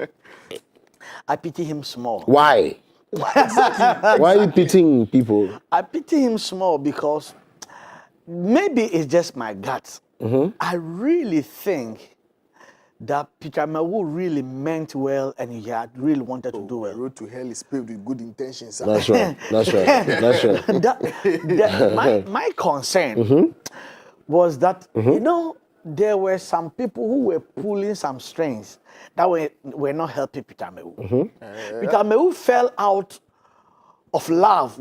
I pity him small. Why? Why are you pitying people? I pity him small because maybe it's just my guts. I really think that Peter Ameu really meant well and he had really wanted to do well. The road to hell is paved with good intentions. That's right. That's right. That's right. My concern was that, you know, there were some people who were pulling some strings that were not helping Peter Ameu. Peter Ameu fell out of love.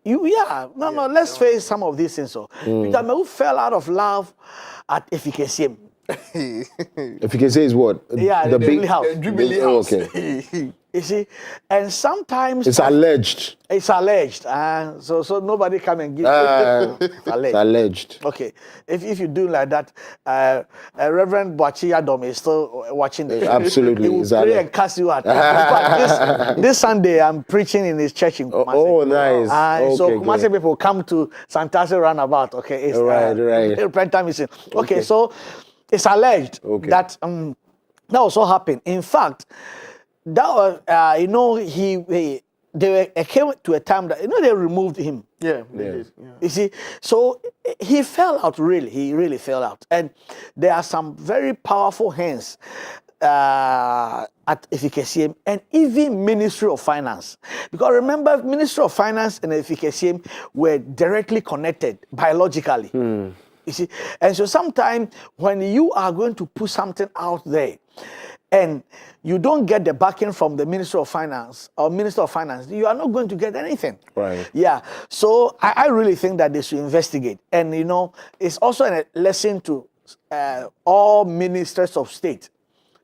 Let's face some of these things. So Peter Ameu fell out of love at Efficaciem. Efficacy is what? The big house. Jubilee house. Okay. You see, and sometimes it's alleged. It's alleged. So nobody come and give it's alleged. Okay. If you do like that, Reverend Boachi Adom is still watching the show. Absolutely. He will pray and cast you out. this Sunday, I'm preaching in his church in Kumasi. Oh, nice. So Kumasi people come to Santasi Roundabout. Okay. It's, right. Prime time is in. Okay, so it's alleged that that also happened. In fact, that was, they came to a time that, they removed him. Yeah. You see, so he fell out, really. He really fell out. And there are some very powerful hands at Efficaciem and even Ministry of Finance. Because remember, Ministry of Finance and Efficaciem were directly connected biologically. You see, and so sometimes when you are going to put something out there and you don't get the backing from the Minister of Finance or Minister of Finance, you are not going to get anything. Right. Yeah. So I really think that they should investigate. And, it's also a lesson to all ministers of state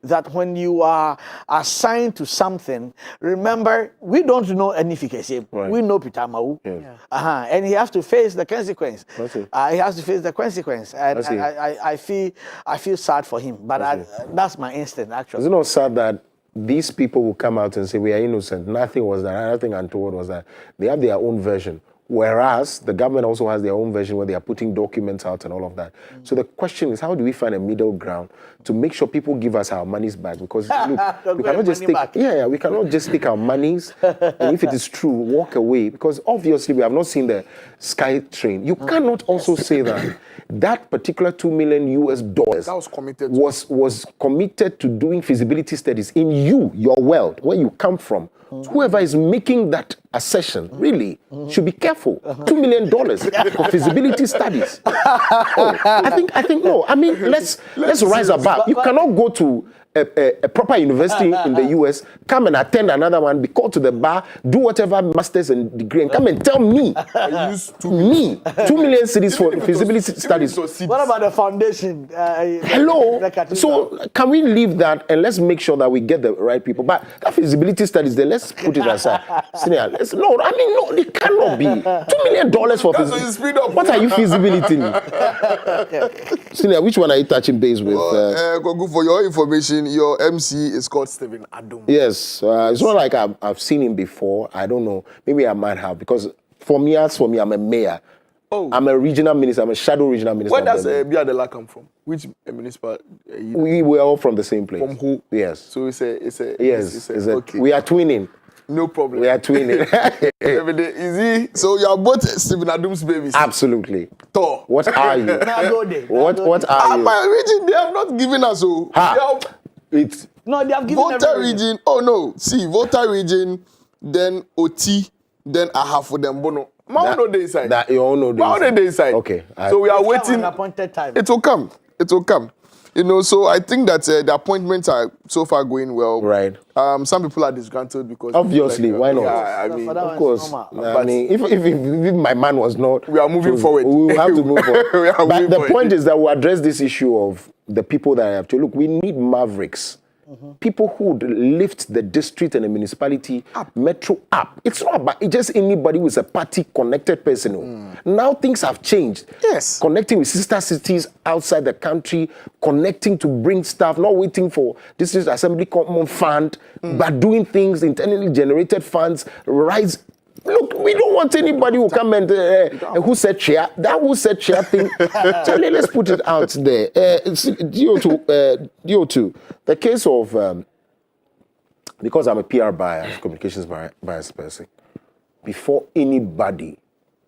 that when you are assigned to something, remember, we don't know any efficacy. Right. We know Peter Mau. Yeah. And he has to face the consequence. That's it. He has to face the consequence. And That's it. I feel sad for him. But that's my instinct, actually. Is it not sad that these people will come out and say we are innocent? Nothing was that. Nothing untoward was that. They have their own version. Whereas the government also has their own version where they are putting documents out and all of that. So the question is, how do we find a middle ground to make sure people give us our monies back? Because look, we cannot just take we cannot just take our monies and if it is true, walk away. Because obviously we have not seen the Sky Train. You cannot also say that particular $2 million that was committed was committed to doing feasibility studies in your world, where you come from. Whoever is making that assertion really should be careful. $2 million for feasibility studies. I think no. I mean, let's rise above. You cannot go to a proper university in the US, come and attend another one, be called to the bar, do whatever masters and degree, and come and tell me, $2 million cities for feasibility studies. What about the foundation? Hello. So can we leave that and let's make sure that we get the right people? But that feasibility studies, then let's put it aside. No, it cannot be $2 million for feasibility. What are you feasibility? Senior, which one are you touching base with? Gogo, for your information, your MC is called Stephen Adum. Yes, it's not like I've seen him before. I don't know. Maybe I might have, because for me, I'm a mayor. Oh. I'm a regional minister. I'm a shadow regional minister. Where does Biadela come from? Which municipal? We were all from the same place. From who? Yes. So it's a okay. We are twinning. No problem. We are twinning. Every day, easy. So you are both Stephen Adum's babies. Absolutely. Thor. What are you? What are you? My region, they have not given us. No, they have given Volta region. Oh no. See, Volta region, then OT, then Ahafo, then Bono. Mao they inside. That you all know. Mao they inside. Okay. So we are waiting. Appointed time. It will come. It will come. You know, so I think that the appointments are so far going well. Right. Some people are disgruntled because obviously, why not? Yeah, I mean, of course. I mean, if my man was not, we are moving forward. We have to move forward. But the point is that we address this issue of the people that have to look. We need mavericks. People who would lift the district and the municipality metro up. It's not about just anybody who is a party connected person. Now things have changed. Yes. Connecting with sister cities outside the country, connecting to bring staff, not waiting for district assembly common fund, but doing things, internally generated funds, rise. Look, we don't want anybody who come and who said chair. That who said chair thing. Charlie, let's put it out there. DO2. The case of because I'm a PR bias, communications bias person. Before anybody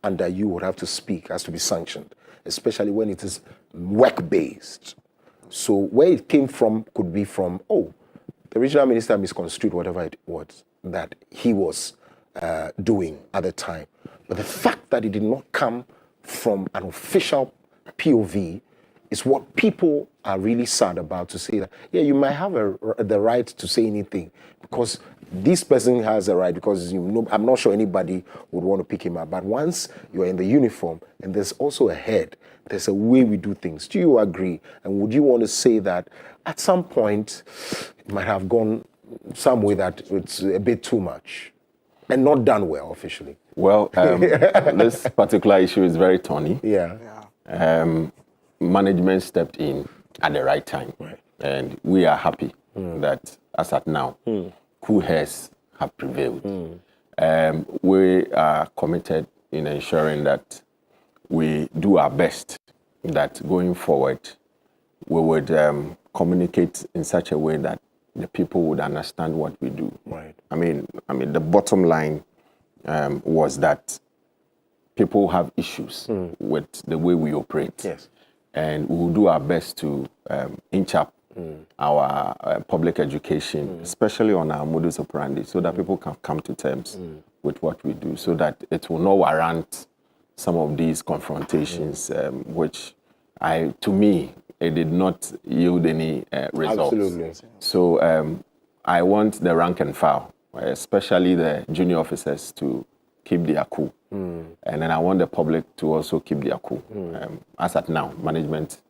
under you would have to speak, has to be sanctioned, especially when it is work-based. So where it came from could be from the regional minister misconstrued whatever it was that he was doing at the time. But the fact that it did not come from an official POV is what people are really sad about, to say that, yeah, you might have the right to say anything because this person has a right, because I'm not sure anybody would want to pick him up. But once you're in the uniform and there's also a head, there's a way we do things. Do you agree? And would you want to say that at some point it might have gone some way that it's a bit too much? And not done well officially. Well, this particular issue is very thorny. Yeah. Management stepped in at the right time. Right. And we are happy that as at now, cool heads have prevailed. We are committed in ensuring that we do our best, that going forward, we would communicate in such a way that the people would understand what we do. Right. I mean, the bottom line was that people have issues with the way we operate. Yes. And we will do our best to inch up our public education, especially on our modus operandi, so that people can come to terms with what we do, so that it will not warrant some of these confrontations, which to me, it did not yield any results. Absolutely. So I want the rank and file, especially the junior officers, to keep their cool. And then I want the public to also keep their cool. As at now, management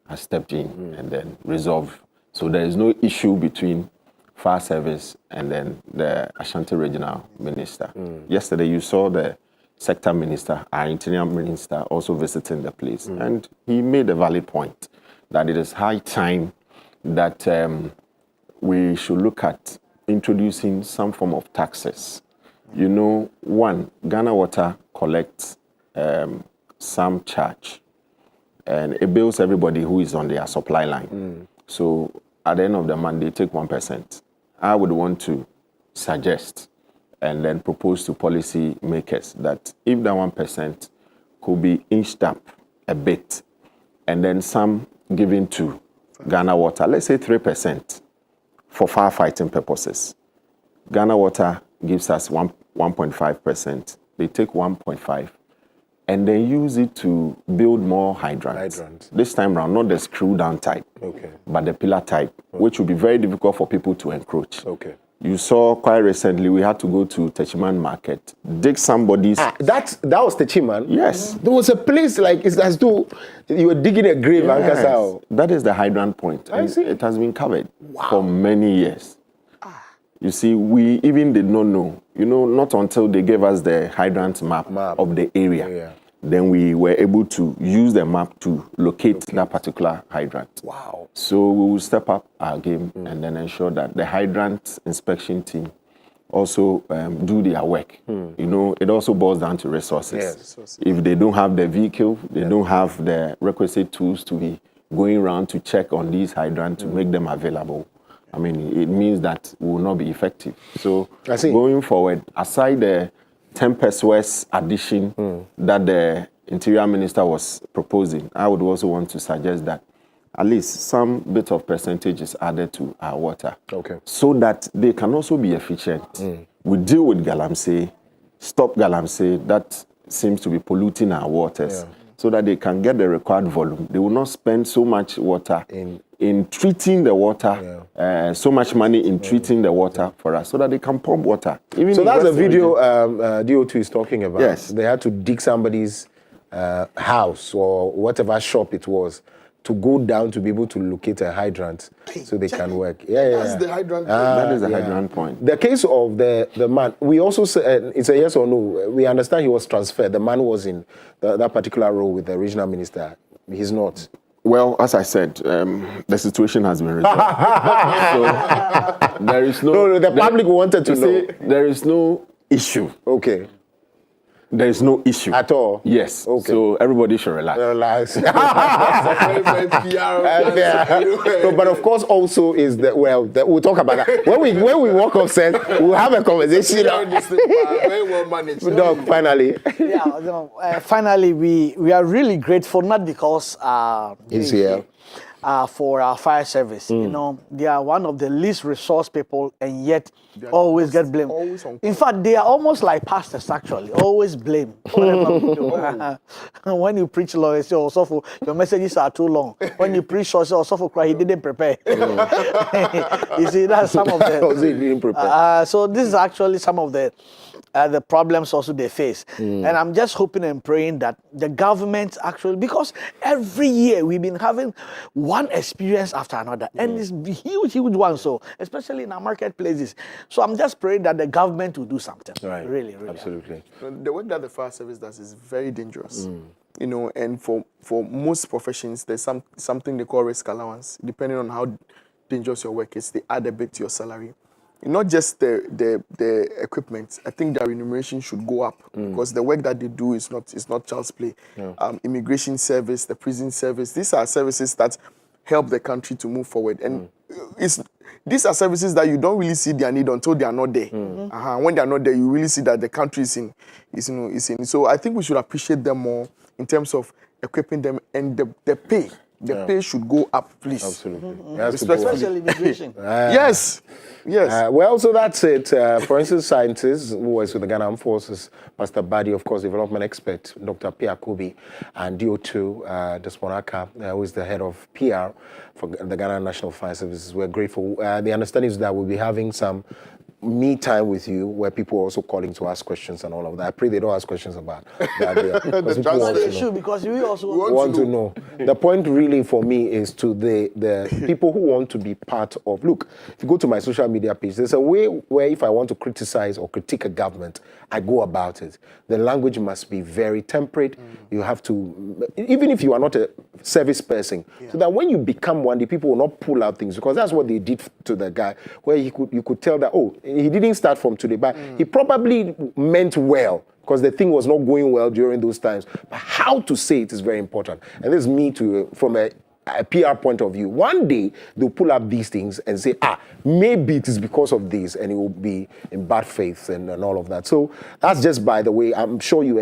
has stepped in and then resolved So there is no issue between fire service and then the Ashanti regional minister. Yesterday you saw the sector minister, our interior minister, also visiting the place. And he made a valid point that it is high time that we should look at introducing some form of taxes. You know, one, Ghana Water collects some charge, and it bills everybody who is on their supply line. So at the end of the month, they take 1%. I would want to suggest and then propose to policy makers that if that 1% could be inched up a bit, and then some given to Ghana Water, let's say 3% for firefighting purposes. Ghana Water gives us 1.5%. They take 1.5 and then use it to build more hydrants. This time around, not the screw down type, but the pillar type, which will be very difficult for people to encroach. You saw quite recently, we had to go to Techiman Market, dig somebody's... that was Techiman? Yes. There was a place like, it's as though you were digging a grave. Yes. That is the hydrant point. I see. It has been covered for many years. You see, we even did not know, not until they gave us the hydrant map. Of the area. Then we were able to use the map to locate that particular hydrant. Wow. So we will step up our game and then ensure that the hydrant inspection team also do their work. It also boils down to resources. If they don't have the vehicle, they don't have the requisite tools to be going around to check on these hydrants to make them available. I mean, it means that we will not be effective. So going forward, aside the 10 pesos addition that the Interior Minister was proposing, I would also want to suggest that at least some bit of percentage is added to our water. So that they can also be efficient. We deal with galamsey, stop galamsey that seems to be polluting our waters, so that they can get the required volume. They will not spend so much water in treating the water, so much money in treating the water for us, so that they can pump water. Even so that's a video DO2 is talking about. Yes. They had to dig somebody's house or whatever shop it was to go down to be able to locate a hydrant so they can work. That's the hydrant. That is the hydrant point. The case of the man, we also say, it's a yes or no. We understand he was transferred. The man was in that particular role with the regional minister. He's not. Well, as I said, the situation has been resolved. So there is no... the public wanted to know. There is no issue. Okay. There is no issue. At all? Yes. Okay. So everybody should relax. But of course also is that, we'll talk about that. When we walk off set, we'll have a conversation. Doc, finally. Finally, we are really grateful, not because he's here. For our fire service. They are one of the least resource people and yet always get blamed. In fact, they are almost like pastors actually, always blame. When you preach long, you say, oh, your messages are too long. When you preach short, he didn't prepare. You see, that's some of the... so this is actually some of the problems also they face. And I'm just hoping and praying that the government actually, because every year we've been having one experience after another, and it's huge one, so especially in our marketplaces. So I'm just praying that the government will do something. Right. Really. Absolutely. The work that the fire service does is very dangerous. And for most professions, there's something they call risk allowance. Depending on how dangerous your work is, they add a bit to your salary. Not just the equipment. I think their remuneration should go up because the work that they do is not child's play. Immigration service, the prison service, these are services that help the country to move forward. And these are services that you don't really see their need until they are not there. When they are not there, you really see that the country is in. So I think we should appreciate them more in terms of equipping them, and the pay. The pay should go up, please. Absolutely. Especially immigration. Yes. Well, so that's it. Forensic scientist who was with the Ghana Armed Forces, Pastor Badi, of course, development expert, Dr. Pierre Kobi, and DO2, Desponaka, who is the head of PR for the Ghana National Fire Services. We're grateful. The understanding is that we'll be having some me time with you where people are also calling to ask questions and all of that. I pray they don't ask questions about that. Because people want to know. Because we also want to know. The point really for me is to the people who want to be part of. Look, if you go to my social media page, there's a way where if I want to criticize or critique a government, I go about it. The language must be very temperate. You have to, even if you are not a service person, so that when you become one, the people will not pull out things, because that's what they did to the guy, where you could tell that, oh, he didn't start from today, but he probably meant well, because the thing was not going well during those times. But how to say it is very important. And this is me from a PR point of view. One day they'll pull up these things and say, maybe it is because of this, and it will be in bad faith and all of that. So that's just by the way. I'm sure you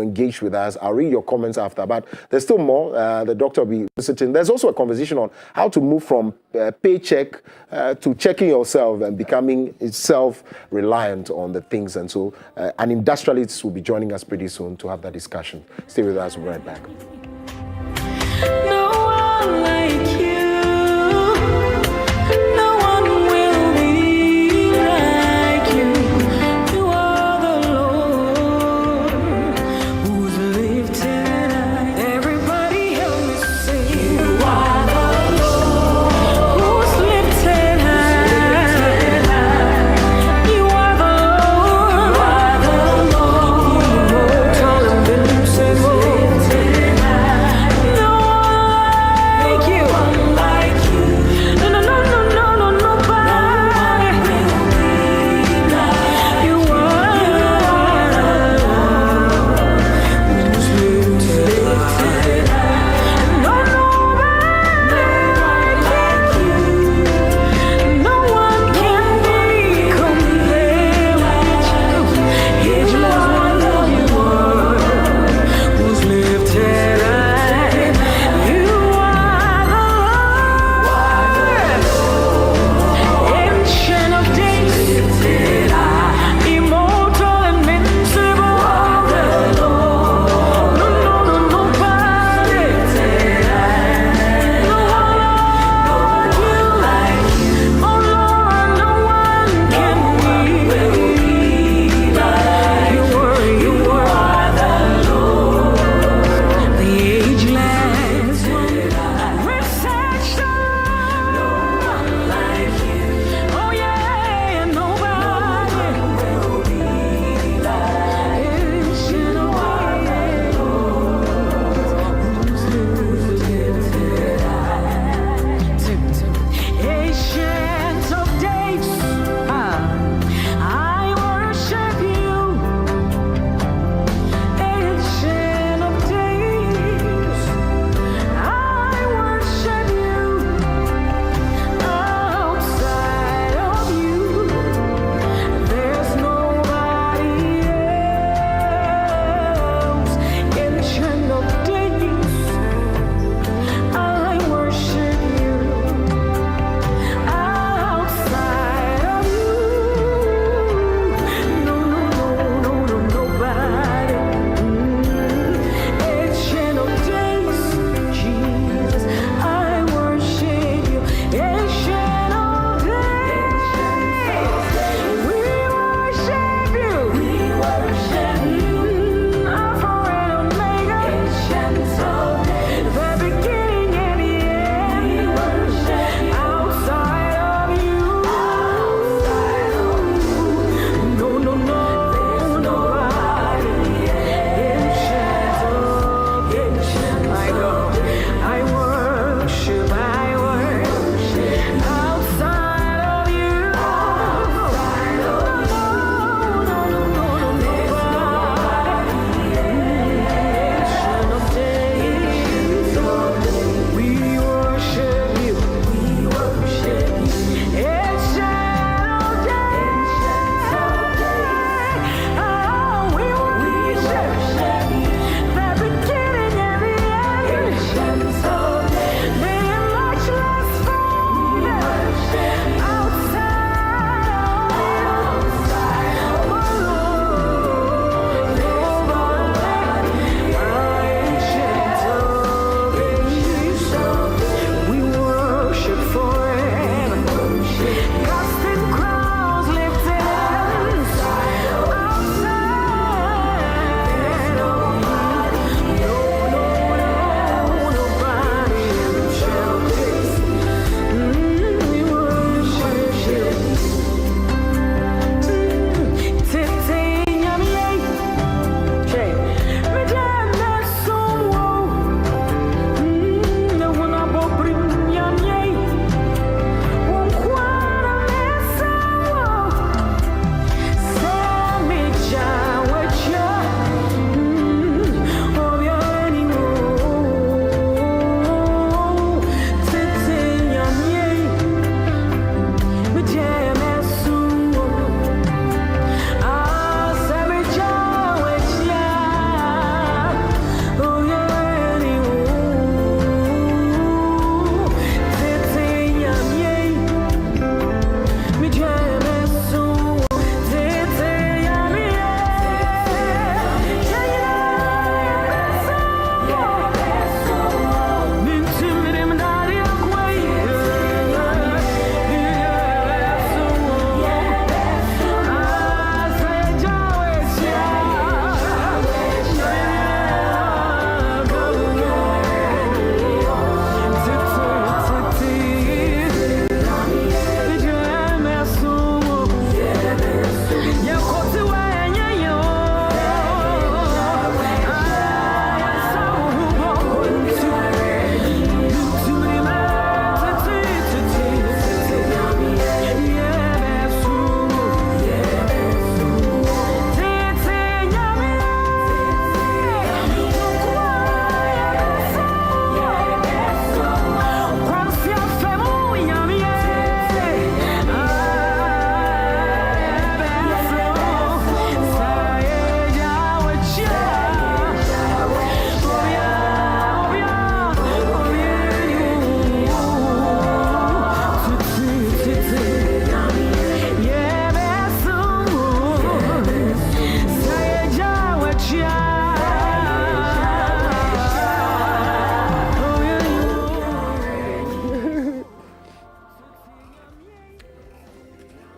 engage with us. I'll read your comments after, but there's still more. The doctor will be visiting. There's also a conversation on how to move from paycheck to checking yourself and becoming self-reliant on the things. And so an industrialist will be joining us pretty soon to have that discussion. Stay with us. We'll be right back. Like you, no one will be like you. You are the Lord who's lifted high. Everybody help me sing. You are the Lord who's lifted high. You are the Lord, tall and invincible. No one like you.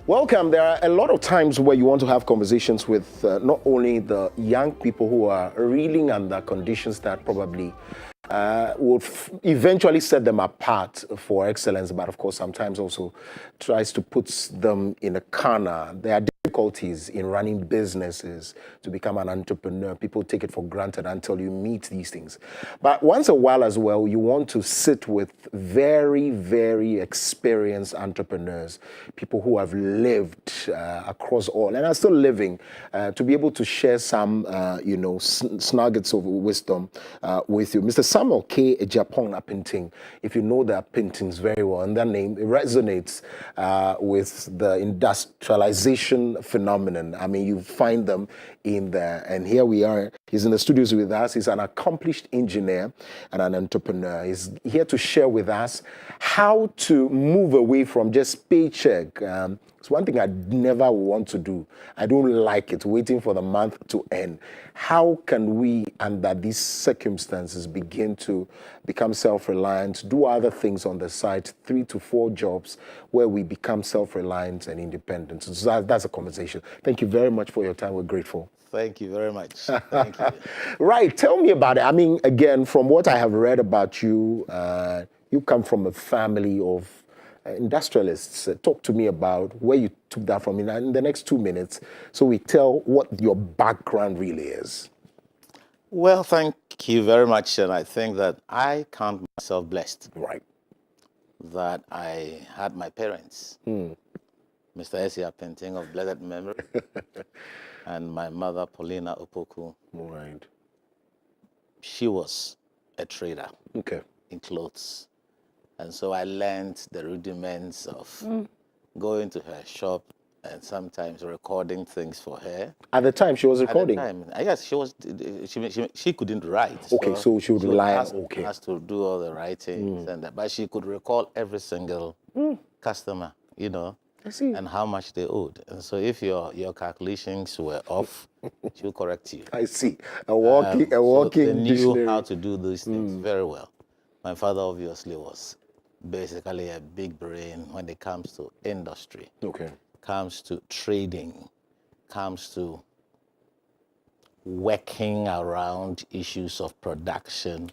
Welcome. There are a lot of times where you want to have conversations with not only the young people who are reeling under conditions that probably would eventually set them apart for excellence, but of course sometimes also tries to put them in a corner. There are difficulties in running businesses, to become an entrepreneur. People take it for granted until you meet these things. But once in a while as well, you want to sit with very, very experienced entrepreneurs, people who have lived across all and are still living, to be able to share some, nuggets of wisdom with you. Mr. Samuel K. Japon Apinting, if you know the Apintings very well, and that name resonates with the industrialization phenomenon. I mean, you find them in there, and here we are. He's in the studios with us. He's an accomplished engineer and an entrepreneur. He's here to share with us how to move away from just paycheck. It's one thing I never want to do. I don't like it, waiting for the month to end. How can we, under these circumstances, begin to become self-reliant, do other things on the side, 3 to 4 jobs where we become self-reliant and independent? So that's a conversation. Thank you very much for your time. We're grateful. Thank you very much. Thank you. Right. Tell me about it. I mean, again, from what I have read about you, you come from a family of industrialists. Talk to me about where you took that from in the next 2 minutes, so we tell what your background really is. Well, thank you very much, and I think that I count myself blessed. Right. That I had my parents, Mr. Essie Apinting of blessed memory, and my mother, Paulina Opoku. Right. She was a trader in clothes. And so I learned the rudiments of going to her shop and sometimes recording things for her. At the time, she was recording? At the time, yes, she was. She couldn't write. Okay, so she would rely on, has to do all the writing, and that, but she could recall every single customer, I see. and how much they owed. And so if your calculations were off, she will correct you. I see. A walking so they knew dictionary. how to do these things very well. My father obviously was basically a big brain when it comes to industry, comes to trading, comes to working around issues of production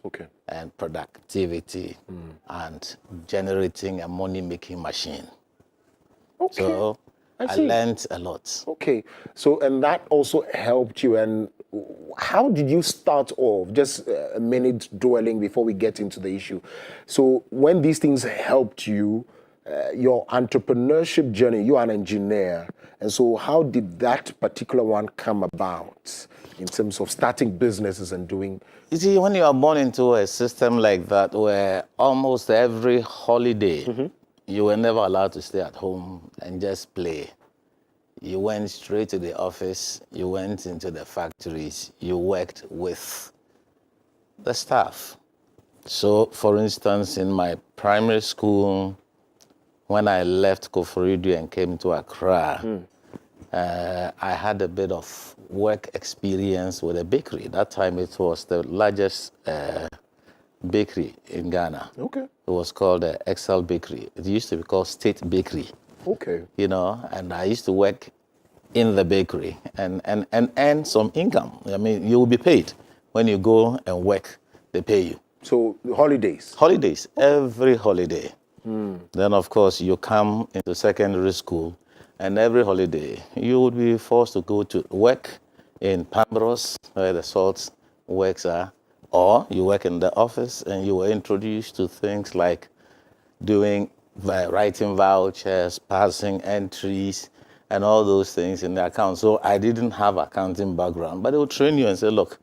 and productivity and generating a money-making machine. So I learned a lot. Okay, so and that also helped you. And how did you start off? Just a minute dwelling before we get into the issue. So when these things helped you, your entrepreneurship journey, you are an engineer. And so how did that particular one come about in terms of starting businesses and doing? You see, when you are born into a system like that, where almost every holiday, you were never allowed to stay at home and just play. You went straight to the office, you went into the factories, you worked with the staff. So, for instance, in my primary school, when I left Koforidua and came to Accra, I had a bit of work experience with a bakery. That time it was the largest bakery in Ghana. Okay. It was called Excel Bakery. It used to be called State Bakery. Okay. And I used to work in the bakery and earn some income. I mean, you will be paid when you go and work, they pay you. So holidays? Holidays, every holiday. Then, of course, you come into secondary school, and every holiday, you would be forced to go to work in Pambros, where the salt works are, or you work in the office, and you were introduced to things like writing vouchers, passing entries, and all those things in the account. So I didn't have accounting background, but they would train you and say, look,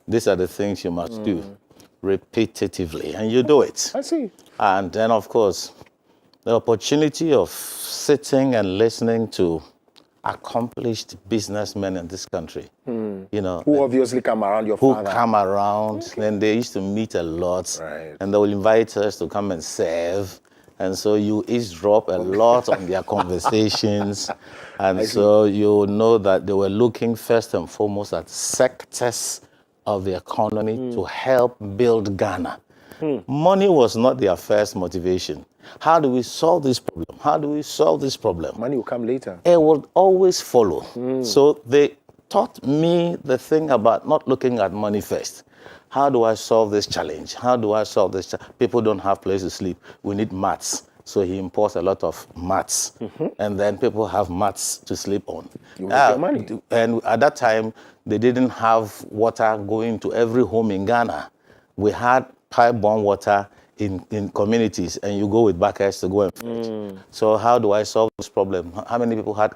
these are the things you must do repetitively, and you do it. I see. And then, of course, the opportunity of sitting and listening to accomplished businessmen in this country, who obviously come around your father. Who come around, and they used to meet a lot, and they will invite us to come and serve. And so you eavesdrop a lot on their conversations. And so you know that they were looking first and foremost at sectors of the economy to help build Ghana. Money was not their first motivation. How do we solve this problem? How do we solve this problem? Money will come later. It will always follow. So they taught me the thing about not looking at money first. How do I solve this challenge? How do I solve this? People don't have place to sleep. We need mats. So he imports a lot of mats. And then people have mats to sleep on. You make your money. And at that time, they didn't have water going to every home in Ghana. We had pipe-borne water in communities, and you go with buckets to go and fetch. So how do I solve this problem? How many people had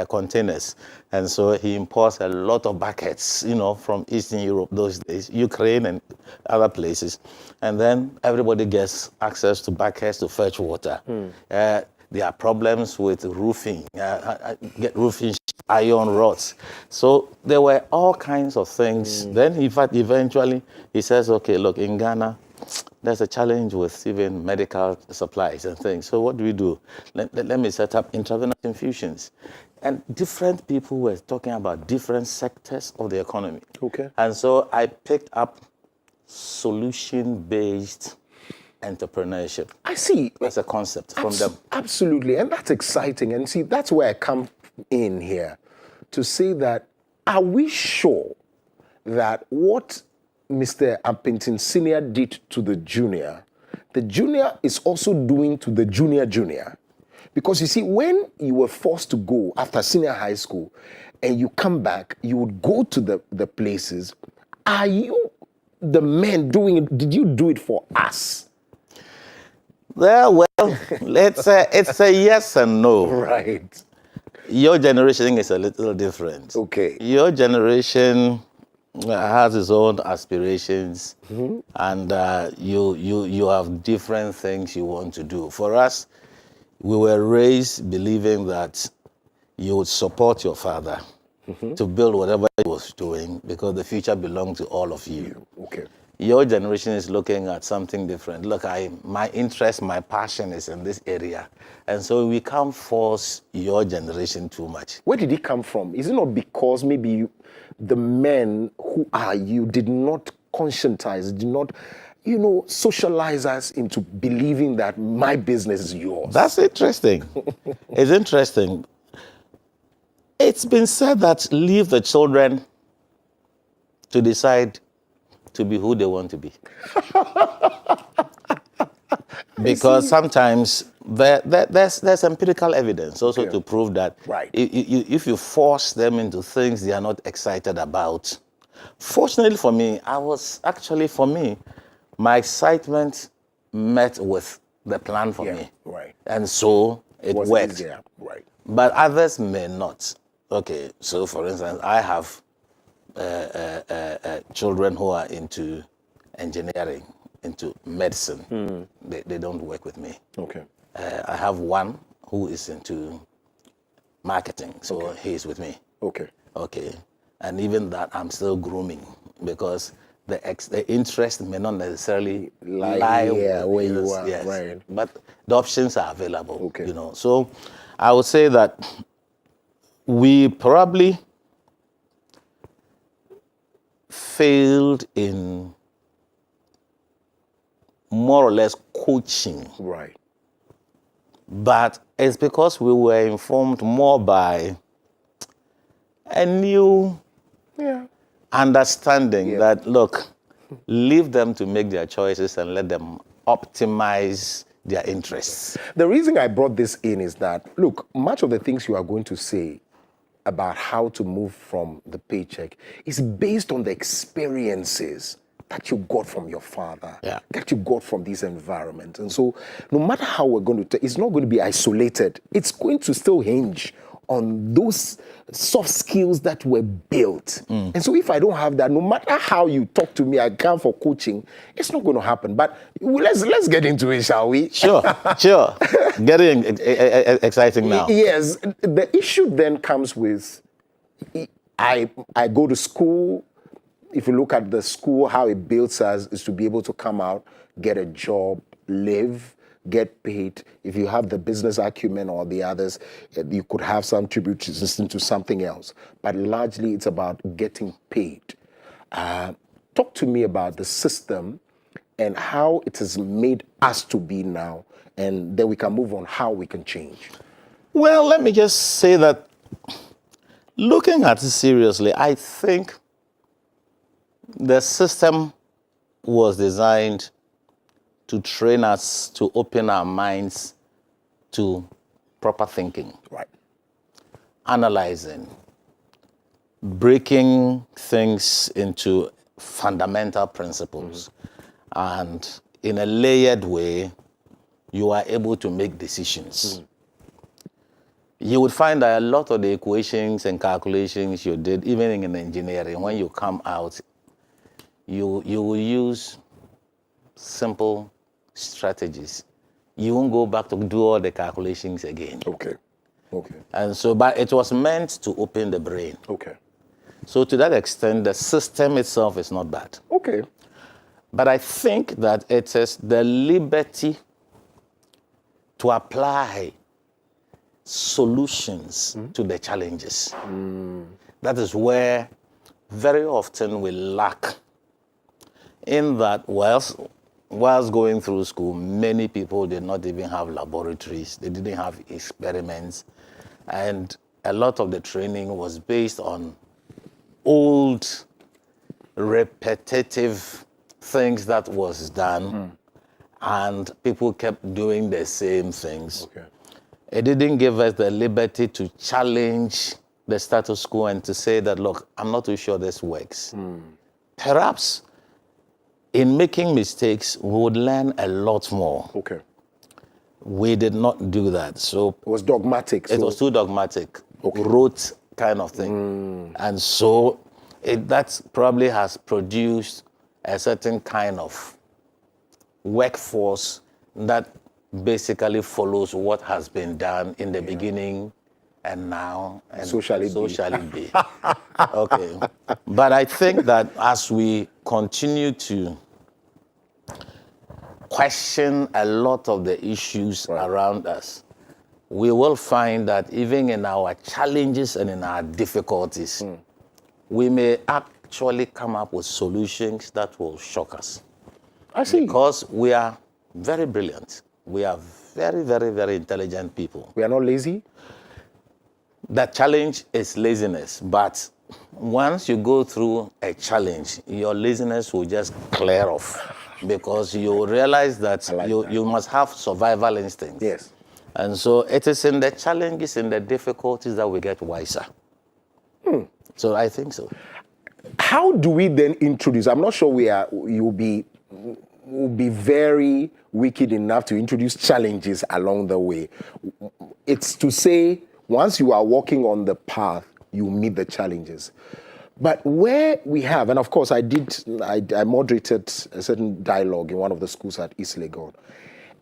containers? And so he imports a lot of buckets, from Eastern Europe those days, Ukraine and other places. And then everybody gets access to buckets to fetch water. There are problems with roofing, get roofing iron rods. So there were all kinds of things. Then, in fact, eventually he says, okay, look, in Ghana, there's a challenge with even medical supplies and things. So what do we do? Let me set up intravenous infusions. And different people were talking about different sectors of the economy. Okay. And so I picked up solution-based entrepreneurship. I see. That's a concept from them. Absolutely. And that's exciting. And see, that's where I come in here to say that, are we sure that what Mr. Ampintin Senior did to the junior is also doing to the junior? Because you see, when you were forced to go after senior high school and you come back, you would go to the places. Are you the men doing it? Did you do it for us? Well, it's a yes and no. Right. Your generation is a little different. Okay. Your generation has its own aspirations, and you have different things you want to do. For us, we were raised believing that you would support your father to build whatever he was doing, because the future belonged to all of you. Okay. Your generation is looking at something different. Look, my interest, my passion is in this area. And so we can't force your generation too much. Where did it come from? Is it not because maybe the men who are you did not conscientize, did not, socialize us into believing that my business is yours? That's interesting. It's interesting. It's been said that leave the children to decide to be who they want to be. Because sometimes there's empirical evidence also to prove that if you force them into things they are not excited about. Fortunately for me, my excitement met with the plan for me. Right. And so it worked. Easier. Right. But others may not. Okay, so for instance, I have children who are into engineering, into medicine. They don't work with me. Okay. I have one who is into marketing, so he's with me. Okay. Okay. And even that, I'm still grooming, because the interest may not necessarily lie where you are. Yes. Right. But the options are available. Okay. So I would say that we probably failed in more or less coaching. Right. But it's because we were informed more by a new understanding that, look, leave them to make their choices and let them optimize their interests. The reason I brought this in is that, look, much of the things you are going to say about how to move from the paycheck is based on the experiences that you got from your father, that you got from this environment. And so no matter how we're going to, it's not going to be isolated. It's going to still hinge on those soft skills that were built. And so if I don't have that, no matter how you talk to me, I come for coaching, it's not going to happen. But let's get into it, shall we? Sure. Getting exciting now. Yes. The issue then comes with, I go to school. If you look at the school, how it builds us is to be able to come out, get a job, live, get paid. If you have the business acumen or the others, you could have some tribute system to something else. But largely, it's about getting paid. Talk to me about the system and how it has made us to be now, and then we can move on how we can change? Well, let me just say that looking at it seriously, I think the system was designed to train us to open our minds to proper thinking, right? Analyzing, breaking things into fundamental principles, and in a layered way, you are able to make decisions. You would find that a lot of the equations and calculations you did, even in engineering, when you come out, you will use simple strategies. You won't go back to do all the calculations again. Okay. And so, but it was meant to open the brain. Okay. So to that extent, the system itself is not bad. Okay. But I think that it is the liberty to apply solutions to the challenges. That is where very often we lack. In that, whilst going through school, many people did not even have laboratories. They didn't have experiments. And a lot of the training was based on old, repetitive things that was done. And people kept doing the same things. Okay. It didn't give us the liberty to challenge the status quo and to say that, look, I'm not too sure this works. Perhaps in making mistakes, we would learn a lot more. Okay. We did not do that. So it was dogmatic. It was too dogmatic. Okay. Rote kind of thing. And so that probably has produced a certain kind of workforce that basically follows what has been done in the beginning and now. And so shall it be. Okay. But I think that as we continue to question a lot of the issues around us, we will find that even in our challenges and in our difficulties, we may actually come up with solutions that will shock us. I see. Because we are very brilliant. We are very, very, very intelligent people. We are not lazy? The challenge is laziness, but once you go through a challenge, your laziness will just clear off because you realize that you must have survival instincts. Yes. And so it is in the challenges and the difficulties that we get wiser. So I think so. How do we then introduce? I'm not sure you'll be very wicked enough to introduce challenges along the way. It's to say, once you are walking on the path, you meet the challenges. But where we have, and of course I moderated a certain dialogue in one of the schools at East Legon.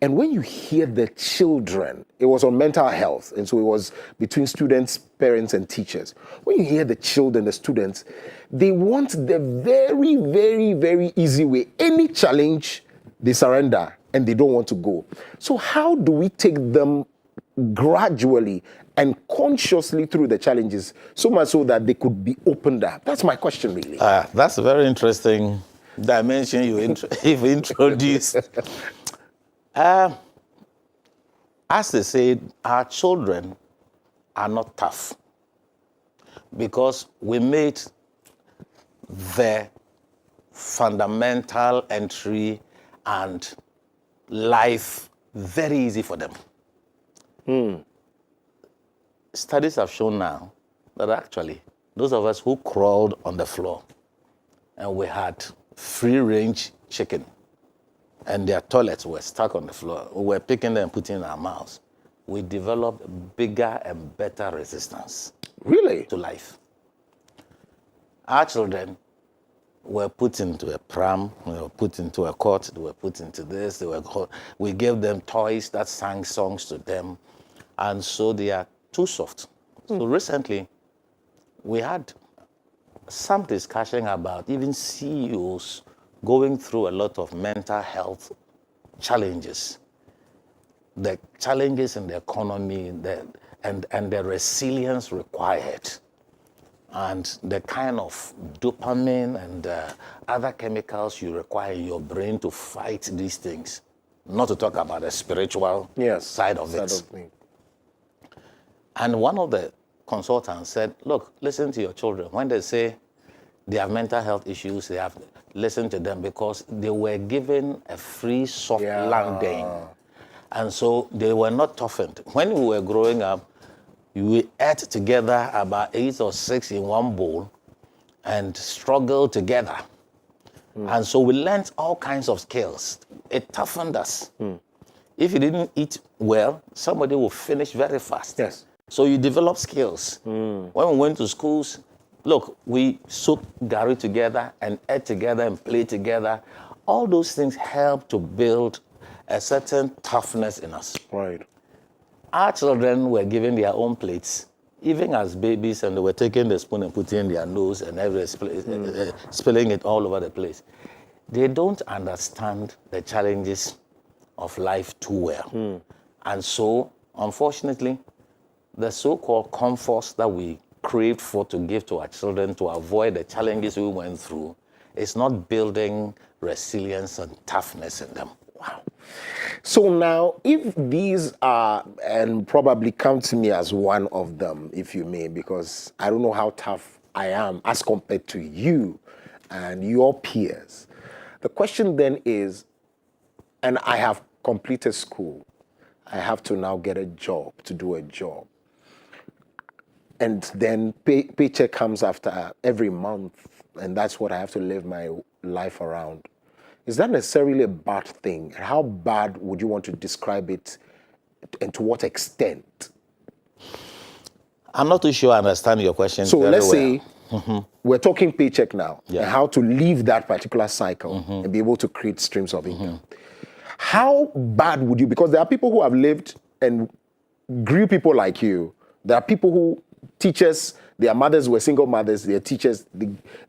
And when you hear the children, it was on mental health, and so it was between students, parents, and teachers. When you hear the children, the students, they want the very, very, very easy way. Any challenge, they surrender, and they don't want to go. So how do we take them gradually and consciously through the challenges, so much so that they could be opened up? That's my question, really. That's a very interesting dimension you've introduced. As they say, our children are not tough because we made the fundamental entry and life very easy for them. Studies have shown now that actually those of us who crawled on the floor and we had free-range chicken and their toilets were stuck on the floor, we were picking them and putting in our mouths, we developed bigger and better resistance. Really? To life. Our children were put into a pram, they were put into a cot, they were put into this, we gave them toys that sang songs to them, and so they are too soft. So recently, we had some discussion about even CEOs going through a lot of mental health challenges, the challenges in the economy and the resilience required. and the kind of dopamine and other chemicals you require in your brain to fight these things. Not to talk about the spiritual side of it. And one of the consultants said, look, listen to your children. When they say they have mental health issues, they have listen to them because they were given a free soft landing. And so they were not toughened. When we were growing up, we ate together about 8 or 6 in one bowl and struggled together. And so we learned all kinds of skills. It toughened us. If you didn't eat well, somebody will finish very fast. So you develop skills. When we went to schools, look, we soaked gari together and ate together and played together. All those things help to build a certain toughness in us. Our children were given their own plates, even as babies, and they were taking the spoon and putting in their nose and spilling it all over the place. They don't understand the challenges of life too well. And so, unfortunately, the so-called comforts that we craved for to give to our children to avoid the challenges we went through is not building resilience and toughness in them. Wow. So now, if these are, and probably count to me as one of them, if you may, because I don't know how tough I am as compared to you and your peers. The question then is, and I have completed school, I have to now get a job, to do a job. And then paycheck comes after every month, and that's what I have to live my life around. Is that necessarily a bad thing? How bad would you want to describe it, and to what extent? I'm not too sure I understand your question. So let's say we're talking paycheck now, and how to leave that particular cycle and be able to create streams of income. How bad would you, because there are people who have lived and grew people like you. There are people who, teachers, their mothers were single mothers, their teachers,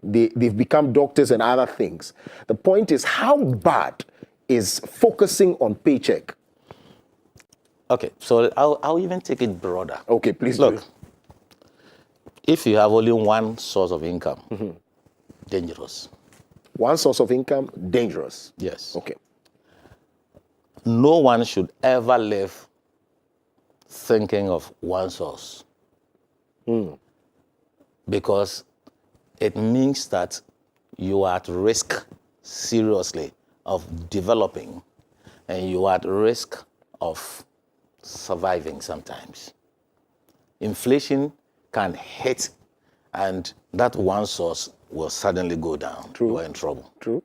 they've become doctors and other things. The point is, how bad is focusing on paycheck? Okay, so I'll even take it broader. Okay, please look. If you have only one source of income, dangerous. One source of income, dangerous. Yes. Okay. No one should ever live thinking of one source. Because it means that you are at risk, seriously, of developing, and you are at risk of surviving sometimes. Inflation can hit, and that one source will suddenly go down. True. You are in trouble. True.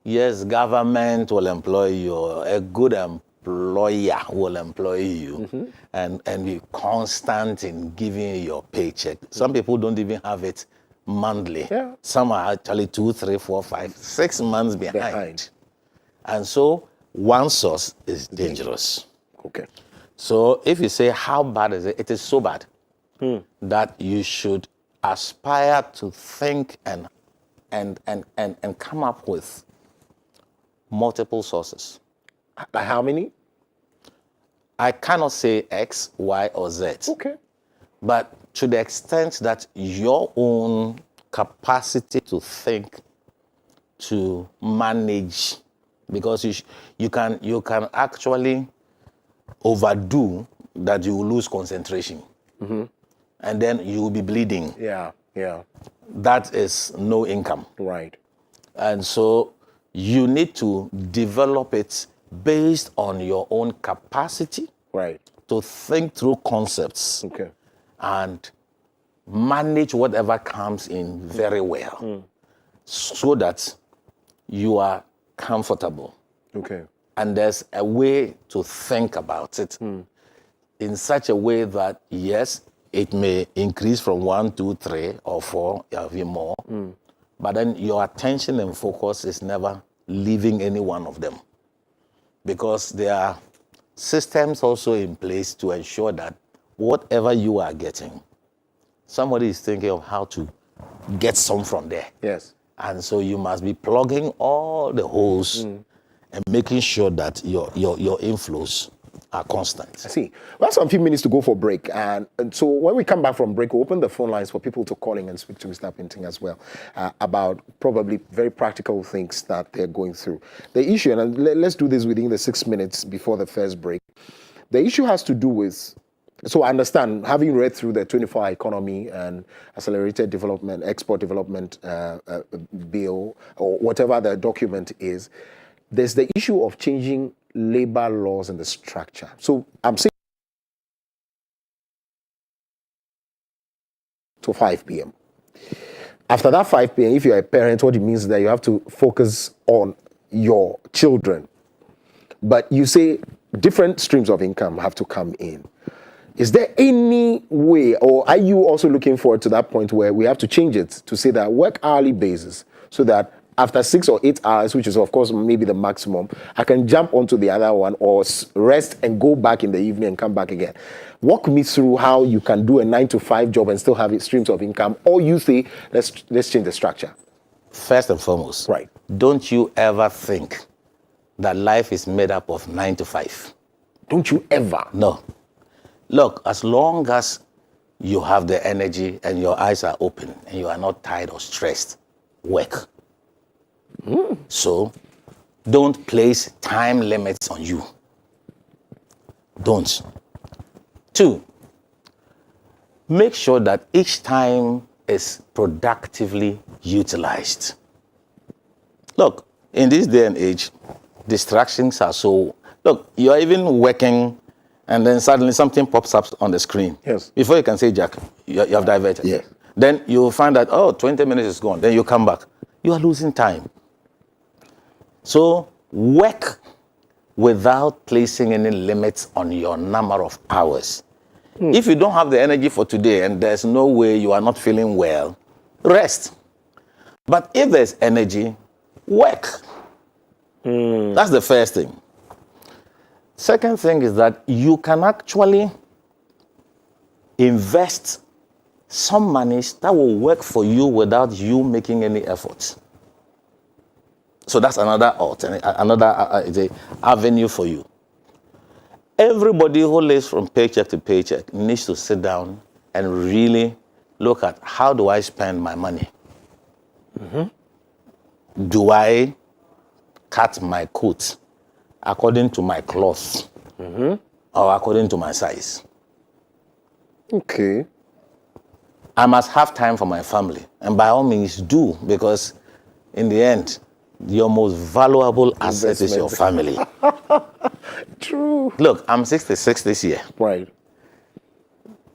Yes, government will employ you. A good employer will employ you and be constant in giving you your paycheck. Some people don't even have it monthly. Some are actually 2, 3, 4, 5, 6 months behind. And so one source is dangerous. Okay. So if you say how bad is it, it is so bad that you should aspire to think and come up with multiple sources. Like how many? I cannot say X, Y, or Z. Okay. But to the extent that your own capacity to think, to manage, because you can actually overdo that, you will lose concentration. And then you will be bleeding. Yeah. That is no income. Right. And so you need to develop it based on your own capacity to think through concepts and manage whatever comes in very well so that you are comfortable. Okay. And there's a way to think about it in such a way that, yes, it may increase from 1, 2, 3, or 4, even more. But then your attention and focus is never leaving any one of them. Because there are systems also in place to ensure that whatever you are getting, somebody is thinking of how to get some from there. Yes. And so you must be plugging all the holes and making sure that your inflows are constant. I see. We have some few minutes to go for break. And so when we come back from break, we'll open the phone lines for people to call in and speak to Mr. Pinting as well about probably very practical things that they're going through. The issue, and let's do this within the 6 minutes before the first break. The issue has to do with, so I understand, having read through the 24-hour economy and accelerated development, export development bill, or whatever the document is, there's the issue of changing labor laws and the structure. So I'm saying to 5 p.m. After that 5 p.m., if you're a parent, what it means is that you have to focus on your children. But you say different streams of income have to come in. Is there any way, or are you also looking forward to that point where we have to change it to say that work hourly basis so that after 6 or 8 hours, which is of course maybe the maximum, I can jump onto the other one or rest and go back in the evening and come back again? Walk me through how you can do a 9-to-5 job and still have streams of income, or you say, let's change the structure. First and foremost, right? Don't you ever think that life is made up of 9 to 5. Don't you ever? No. Look, as long as you have the energy and your eyes are open and you are not tired or stressed, work. So don't place time limits on you. Don't. 2, make sure that each time is productively utilized. Look, in this day and age, distractions are so... Look, you're even working and then suddenly something pops up on the screen. Yes. Before you can say, Jack, you have diverted. Yes. Then you find that, 20 minutes is gone. Then you come back. You are losing time. So work without placing any limits on your number of hours. If you don't have the energy for today and there's no way, you are not feeling well, rest. But if there's energy, work. That's the first thing. Second thing is that you can actually invest some monies that will work for you without you making any efforts. So that's another avenue for you. Everybody who lives from paycheck to paycheck needs to sit down and really look at, how do I spend my money? Do I cut my coat according to my cloth or according to my size? Okay. I must have time for my family, and by all means do, because in the end, your most valuable asset is your family. True. Look, I'm 66 this year. Right.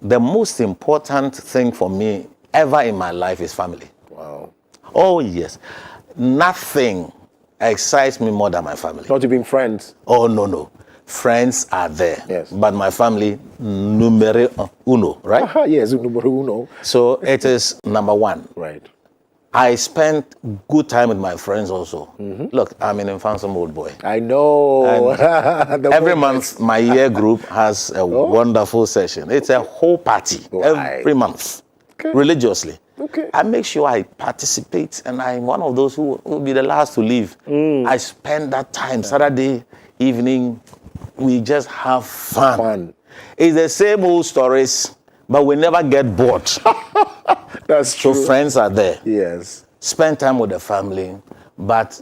The most important thing for me ever in my life is family. Wow. Oh, yes. Nothing excites me more than my family. Not even friends? Oh, no. Friends are there. Yes. But my family, numero uno, right? Yes, numero uno. So it is number one. Right. I spend good time with my friends also. Look, I'm an handsome old boy. I know. Every month, my year group has a wonderful session. It's a whole party every month, religiously. Okay. I make sure I participate, and I'm one of those who will be the last to leave. I spend that time, Saturday evening, we just have fun. It's the same old stories, but we never get bored. That's true. So friends are there. Yes. Spend time with the family, but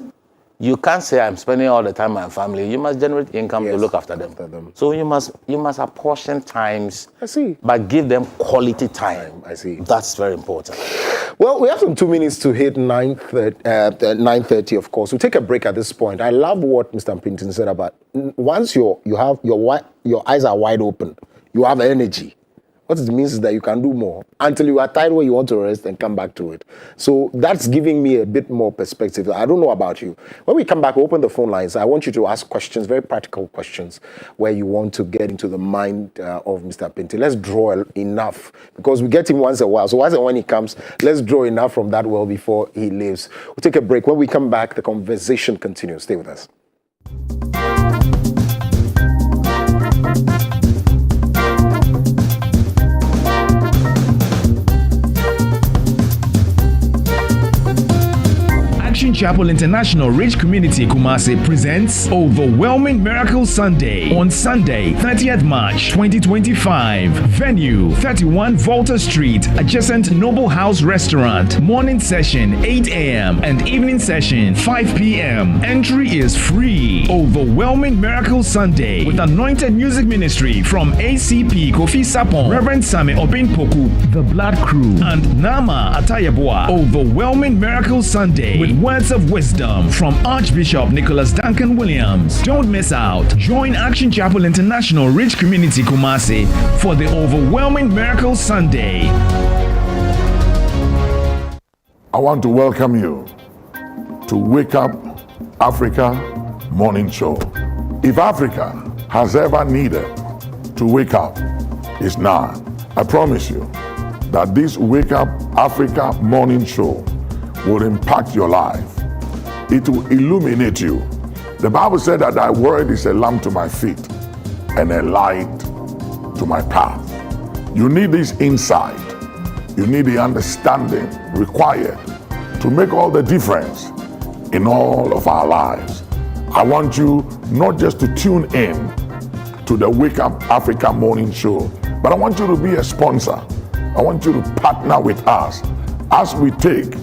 you can't say I'm spending all the time with my family. You must generate income to look after them. So you must apportion times. I see. But give them quality time. I see. That's very important. Well, we have some 2 minutes to hit 9:30, of course. We'll take a break at this point. I love what Mr. Pinton said about once your eyes are wide open, you have energy. What it means is that you can do more until you are tired where you want to rest and come back to it. So that's giving me a bit more perspective. I don't know about you. When we come back, we'll open the phone lines. I want you to ask questions, very practical questions, where you want to get into the mind of Mr. Pinty. Let's draw enough, because we get him once in a while. So once and when he comes, let's draw enough from that well before he leaves. We'll take a break. When we come back, the conversation continues. Stay with us. Action Chapel International Rich Community Kumasi presents Overwhelming Miracle Sunday on Sunday, 30th March 2025. Venue 31 Volta Street, adjacent Noble House Restaurant. Morning session 8 a.m. and evening session 5 p.m. Entry is free. Overwhelming Miracle Sunday with anointed music ministry from ACP Kofi Sapon, Reverend Sami Obinpoku, The Blood Crew, and Nama Atayabua. Overwhelming Miracle Sunday with words of wisdom from Archbishop Nicholas Duncan Williams. Don't miss out. Join Action Chapel International Rich Community Kumasi for the Overwhelming Miracle Sunday. I want to welcome you to Wake Up Africa Morning Show. If Africa has ever needed to wake up, it's now. I promise you that this Wake Up Africa Morning Show will impact your life. It will illuminate you. The Bible said that thy word is a lamp to my feet and a light to my path. You need this insight. You need the understanding required to make all the difference in all of our lives. I want you not just to tune in to the Wake Up Africa Morning Show, but I want you to be a sponsor. I want you to partner with us as we take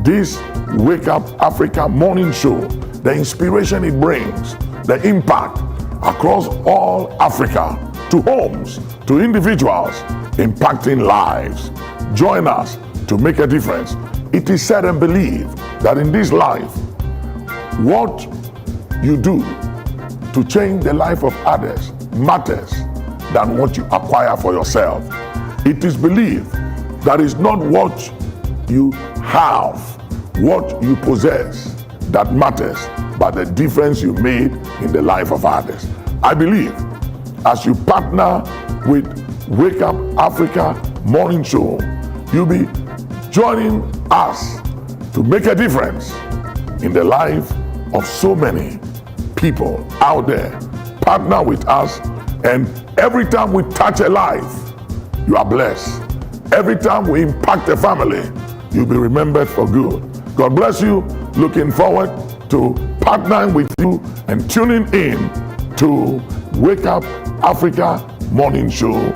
this Wake Up Africa Morning Show, the inspiration it brings, the impact across all Africa, to homes, to individuals, impacting lives. Join us to make a difference. It is said and believed that in this life, what you do to change the life of others matters than what you acquire for yourself. It is believed that it's not what you have, what you possess that matters, but the difference you made in the life of others. I believe as you partner with Wake Up Africa Morning Show, you'll be joining us to make a difference in the life of so many people out there. Partner with us, and every time we touch a life, you are blessed. Every time we impact a family, you'll be remembered for good. God bless you. Looking forward to partnering with you and tuning in to Wake Up Africa Morning Show.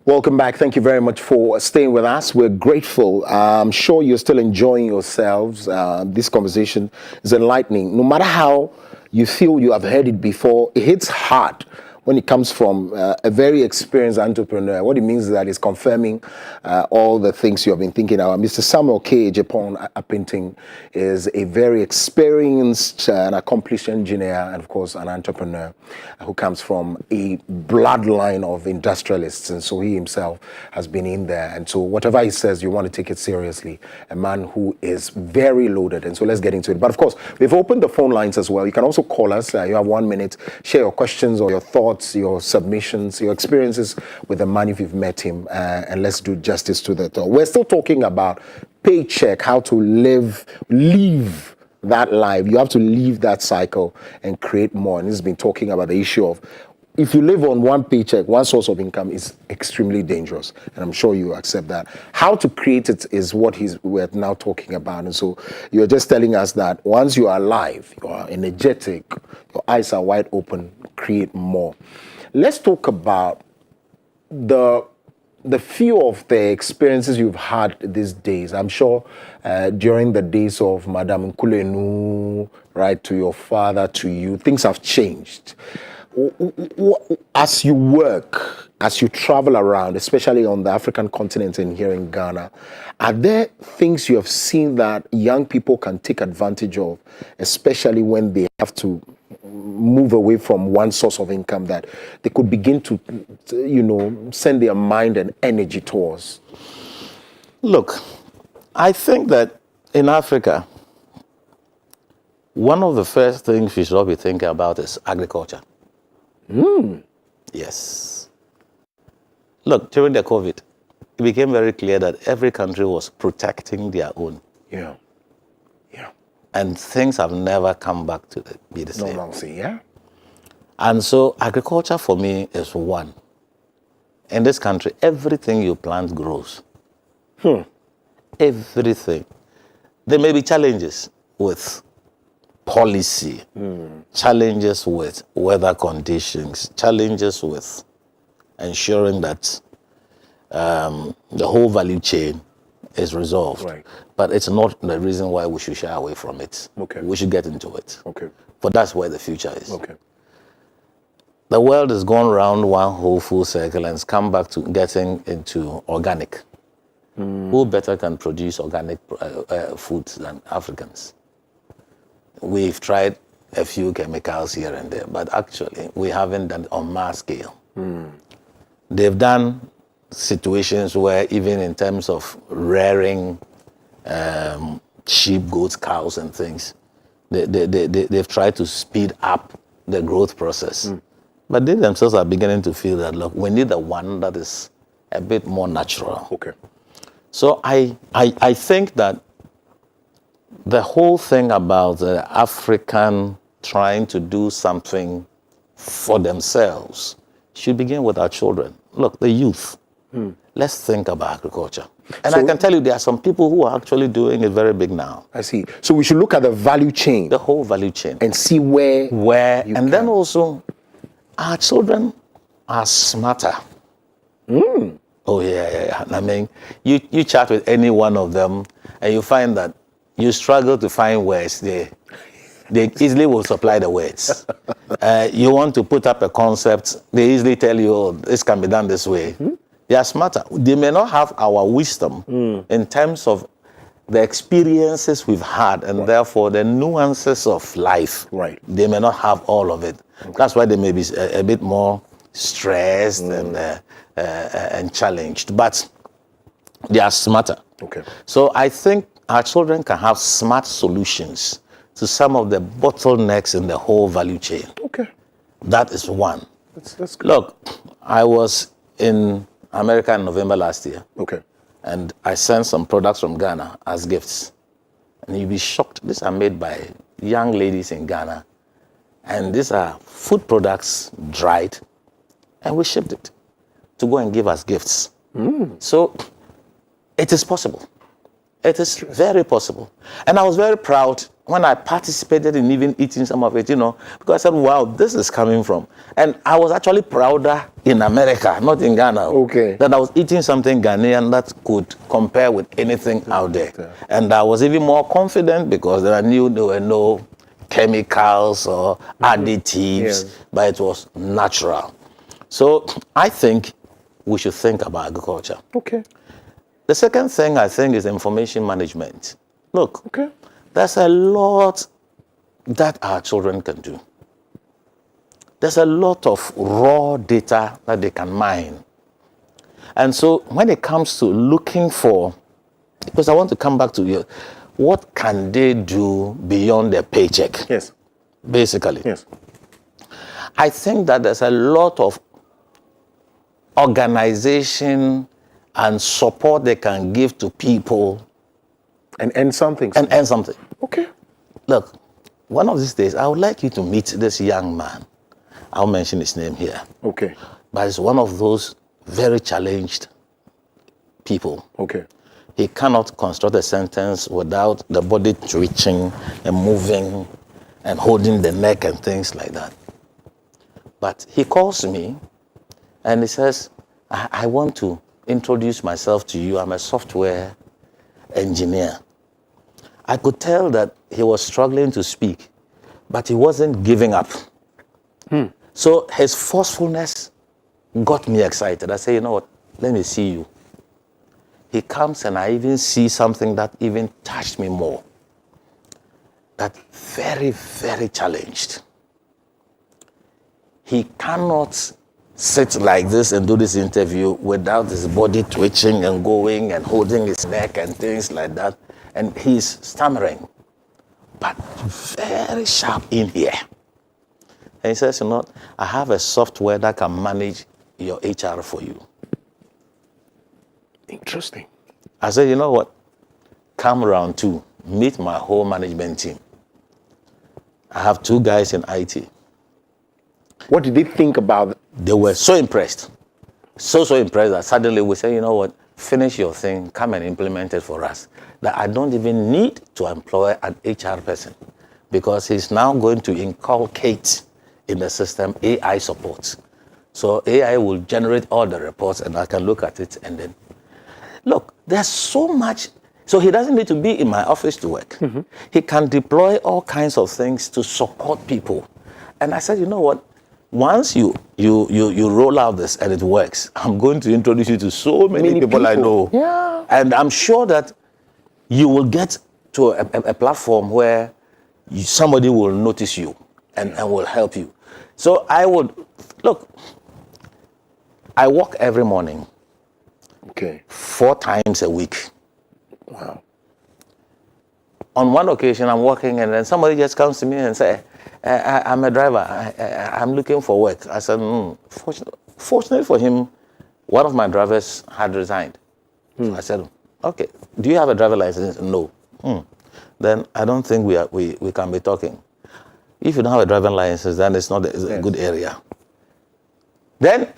Welcome back. Thank you very much for staying with us. We're grateful. I'm sure you're still enjoying yourselves. This conversation is enlightening. No matter how you feel you have heard it before, it hits hard when it comes from a very experienced entrepreneur. What it means is that it's confirming all the things you have been thinking about. Mr. Samuel K. Japon Apinting is a very experienced and accomplished engineer and, of course, an entrepreneur who comes from a bloodline of industrialists. And so he himself has been in there. And so whatever he says, you want to take it seriously. A man who is very loaded. And so let's get into it. But, of course, we've opened the phone lines as well. You can also call us. You have 1 minute. Share your questions or your thoughts, your submissions, your experiences with the man if you've met him, and let's do justice to that. We're still talking about paycheck, how to live that life. You have to leave that cycle and create more. And this has been talking about the issue of if you live on one paycheck, one source of income is extremely dangerous. And I'm sure you accept that. How to create it is what we're now talking about. And so you're just telling us that once you are alive, you are energetic, your eyes are wide open, create more. Let's talk about the few of the experiences you've had these days. I'm sure during the days of Madame Nkulenu, right, to your father, to you, things have changed. As you work, as you travel around, especially on the African continent and here in Ghana, are there things you have seen that young people can take advantage of, especially when they have to move away from one source of income, that they could begin to send their mind and energy towards? Look, I think that in Africa, one of the first things we should all be thinking about is agriculture. Yes. Look, during the COVID, it became very clear that every country was protecting their own. Yeah. And things have never come back to be the same. Normalcy, yeah. And so agriculture for me is one. In this country, everything you plant grows. Everything. There may be challenges with policy, challenges with weather conditions, challenges with ensuring that the whole value chain is resolved. Right. But it's not the reason why we should shy away from it. Okay. We should get into it. Okay. But that's where the future is. Okay. The world has gone round one whole full circle and has come back to getting into organic. Who better can produce organic foods than Africans? We've tried a few chemicals here and there, but actually we haven't done it on mass scale. They've done situations where even in terms of rearing sheep, goats, cows and things, they've tried to speed up the growth process. But they themselves are beginning to feel that, look, we need the one that is a bit more natural. Okay. So I think that the whole thing about the African trying to do something for themselves should begin with our children. Look, the youth. Let's think about agriculture. And I can tell you there are some people who are actually doing it very big now. I see. So we should look at the value chain. The whole value chain. And see where and then also, our children are smarter. Oh, yeah. I mean, you chat with any one of them, and you find that you struggle to find words. They easily will supply the words. You want to put up a concept, they easily tell you, oh, this can be done this way. They are smarter. They may not have our wisdom in terms of the experiences we've had, and therefore the nuances of life. Right. They may not have all of it. That's why they may be a bit more stressed and challenged, but they are smarter. Okay. So I think our children can have smart solutions to some of the bottlenecks in the whole value chain. Okay. That is one. That's good. Look, I was in America in November last year. Okay. And I sent some products from Ghana as gifts. And you'll be shocked. These are made by young ladies in Ghana. And these are food products, dried. And we shipped it to go and give us gifts. So it is possible. It is very possible. And I was very proud when I participated in even eating some of it, because I said, wow, this is coming from. And I was actually prouder in America, not in Ghana. Okay. That I was eating something Ghanaian that could compare with anything out there. And I was even more confident because I knew there were no chemicals or additives, but it was natural. So I think we should think about agriculture. Okay. The second thing I think is information management. Look, there's a lot that our children can do. There's a lot of raw data that they can mine. And so when it comes to looking for, because I want to come back to you, what can they do beyond their paycheck? Yes. Basically. Yes. I think that there's a lot of organization and support they can give to people. And earn something. And earn something. Okay. Look, one of these days, I would like you to meet this young man. I'll mention his name here. Okay. But he's one of those very challenged people. Okay. He cannot construct a sentence without the body twitching and moving and holding the neck and things like that. But he calls me and he says, I want to introduce myself to you. I'm a software engineer. I could tell that he was struggling to speak, but he wasn't giving up. So his forcefulness got me excited. I said, you know what, let me see you. He comes and I even see something that even touched me more. That very, very challenged. He cannot sit like this and do this interview without his body twitching and going and holding his neck and things like that. And he's stammering, but very sharp in here. And he says, you know, I have a software that can manage your HR for you. Interesting. I said, you know what? Come round 2, meet my whole management team. I have 2 guys in IT. What did they think about it? They were so impressed. So impressed that suddenly we said, you know what, finish your thing, come and implement it for us. That I don't even need to employ an HR person because he's now going to inculcate in the system AI support. So AI will generate all the reports and I can look at it and then, look, there's so much. So he doesn't need to be in my office to work. Mm-hmm. He can deploy all kinds of things to support people. And I said, you know what? Once you roll out this and it works, I'm going to introduce you to so many people I know. Yeah. And I'm sure that you will get to a platform where somebody will notice you and will help you. So I would, look, I walk every morning. Okay. 4 times a week. Wow. On one occasion, I'm walking and then somebody just comes to me and says, I'm a driver. I'm looking for work. I said, fortunately for him, one of my drivers had resigned. So I said, okay, do you have a driver license? No. Then I don't think we can be talking. If you don't have a driving license, then it's not a good area. Then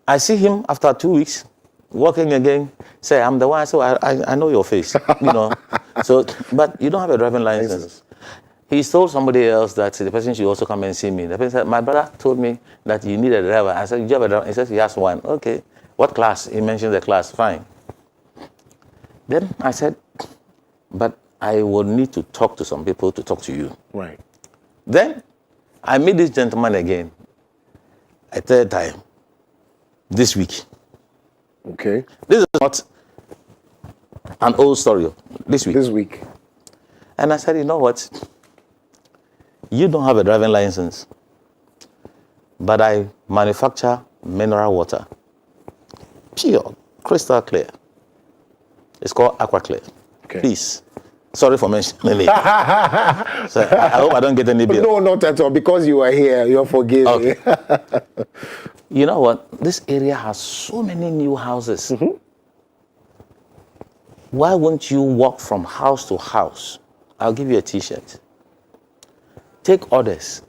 I see him after 2 weeks, walking again, say, I'm the one. So I know your face, you know. So, but you don't have a driving license. He told somebody else that the person should also come and see me. The person said, my brother told me that you need a driver. I said, do you have a driver? He says, he has one. Okay. What class? He mentioned the class. Fine. Then I said, but I will need to talk to some people to talk to you. Right. Then I meet this gentleman again, a third time, this week. Okay. This is not an old story. This week. This week. And I said, you know what? You don't have a driving license, but I manufacture mineral water. Pure, crystal clear. It's called Aqua Clear. Okay. Please. Sorry for mentioning it. So I hope I don't get any bill. No, not at all. Because you are here, you're forgiven. Okay. You know what? This area has so many new houses. Mm-hmm. Why won't you walk from house to house? I'll give you a T-shirt. Take orders.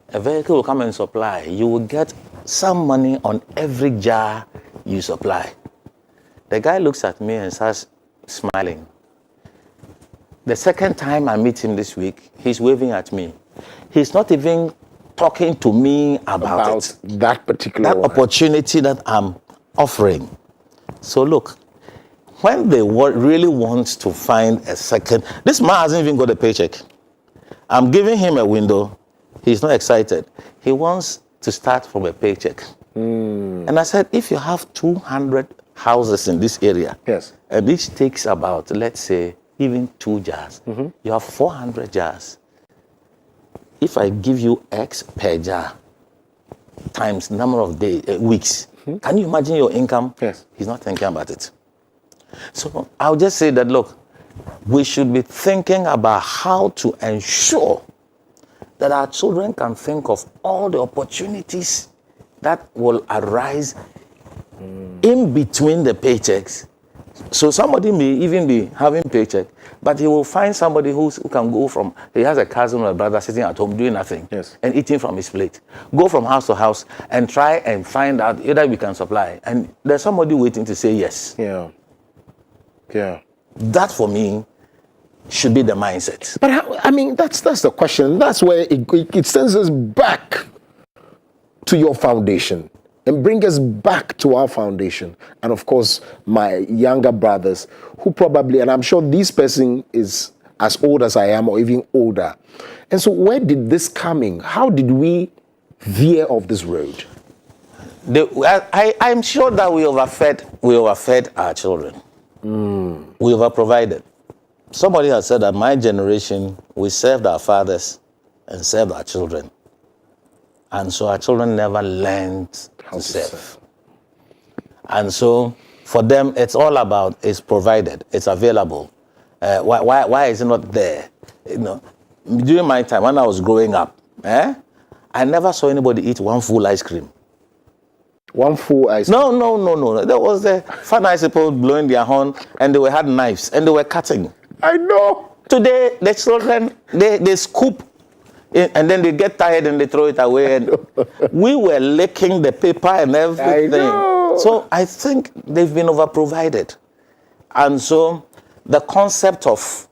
A vehicle will come and supply. You will get some money on every jar you supply. The guy looks at me and starts smiling. The second time I meet him this week, he's waving at me. He's not even talking to me about it. That particular opportunity that I'm offering. So look, when they really want to find a second, this man hasn't even got a paycheck. I'm giving him a window. He's not excited. He wants to start from a paycheck. And I said, if you have 200 houses in this area, yes, and each takes about, let's say, even 2 jars, you have 400 jars. If I give you X per jar times number of days, weeks, can you imagine your income? Yes. He's not thinking about it. So I'll just say that, look, we should be thinking about how to ensure that our children can think of all the opportunities that will arise in between the paychecks. So somebody may even be having paycheck, but he will find somebody who can go from, he has a cousin or a brother sitting at home doing nothing, yes, and eating from his plate. Go from house to house and try and find out either we can supply. And there's somebody waiting to say yes. Yeah. Yeah. That for me should be the mindset. But I mean, that's the question. That's where it sends us back to your foundation and bring us back to our foundation. And of course, my younger brothers who probably, and I'm sure this person is as old as I am or even older. And so where did this come in? How did we veer off this road? I'm sure that we overfed our children. We overprovided. Somebody has said that my generation, we served our fathers and served our children. And so our children never learned to serve. And so for them, it's all about, it's provided, it's available. Why is it not there? You know, during my time, when I was growing up, I never saw anybody eat one full ice cream. One full ice cream? No. There was the fun ice people blowing their horn, and they had knives, and they were cutting. I know. Today, the children, they scoop And then they get tired and they throw it away. And we were licking the paper and everything. So I think they've been overprovided. And so the concept of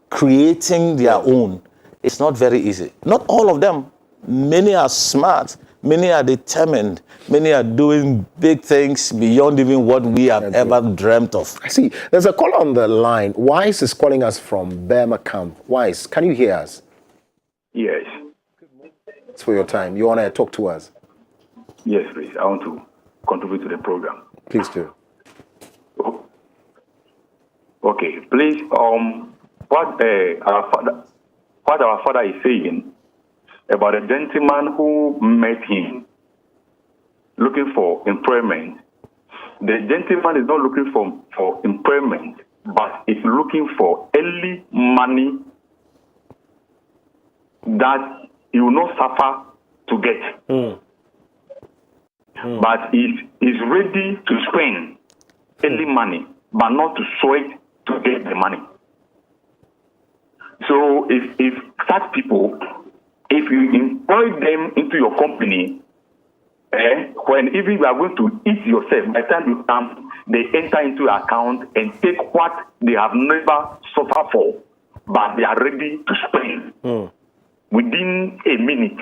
creating their own is not very easy. Not all of them. Many are smart. Many are determined. Many are doing big things beyond even what we have ever dreamt of. I see. There's a caller on the line. Wise is calling us from Burma Camp. Wise, can you hear us? Yes. It's for your time. You want to talk to us? Yes, please. I want to contribute to the program. Please do. Okay. Please, what our father is saying about a gentleman who met him looking for employment. The gentleman is not looking for employment, but is looking for early money that he will not suffer to get. But is ready to spend early money, but not to sweat to get the money. So if such people, if you employ them into your company, when even you are going to eat yourself, by the time you come, they enter into your account and take what they have never suffered for, but they are ready to spend within a minute.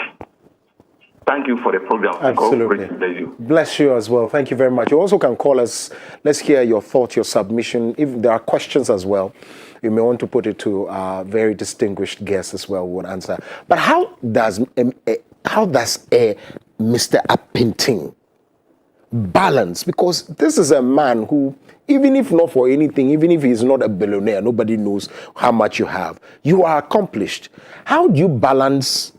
Thank you for the program. Absolutely. Bless you as well. Thank you very much. You also can call us. Let's hear your thoughts, your submission. If there are questions as well, you may want to put it to our very distinguished guests as well. We will answer. But how does a Mr. Apinting balance? Because this is a man who, even if not for anything, even if he's not a billionaire, nobody knows how much you have. You are accomplished. How do you balance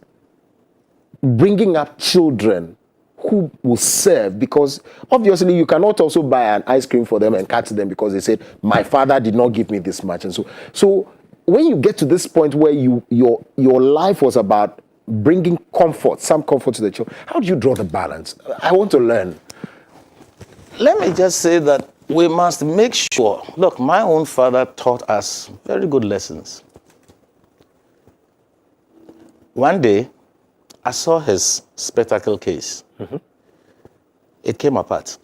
bringing up children who will serve? Because obviously you cannot also buy an ice cream for them and cut them because they said, my father did not give me this much. And so when you get to this point where your life was about bringing comfort, some comfort to the children, how do you draw the balance? I want to learn. Let me just say that we must make sure. Look, my own father taught us very good lessons. One day, I saw his spectacle case. It came apart.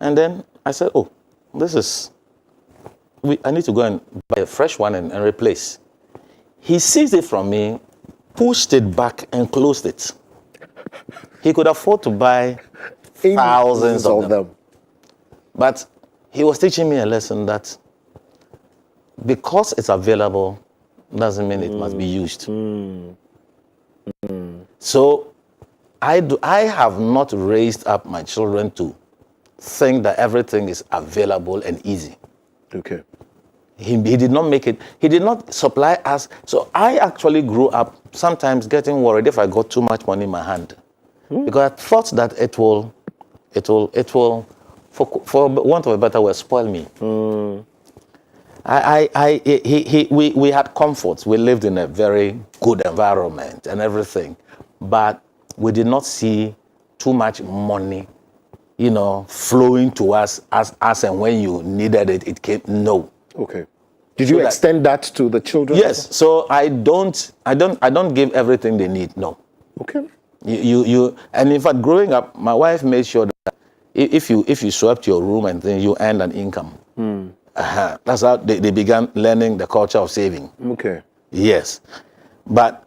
And then I said, oh, I need to go and buy a fresh one and replace. He seized it from me, pushed it back and closed it. He could afford to buy thousands of them. But he was teaching me a lesson that because it's available doesn't mean it must be used. So I have not raised up my children to think that everything is available and easy. Okay. He did not make it. He did not supply us. So I actually grew up sometimes getting worried if I got too much money in my hand, because I thought that it will, for want of a better word, spoil me. We had comforts. We lived in a very good environment and everything, but we did not see too much money, flowing to us as and when you needed it, it came. No. Okay. Did you extend that to the children? Yes. So I don't give everything they need. No. Okay. And in fact, growing up, my wife made sure that if you swept your room and then you earned an income. That's how they began learning the culture of saving. Okay. Yes. But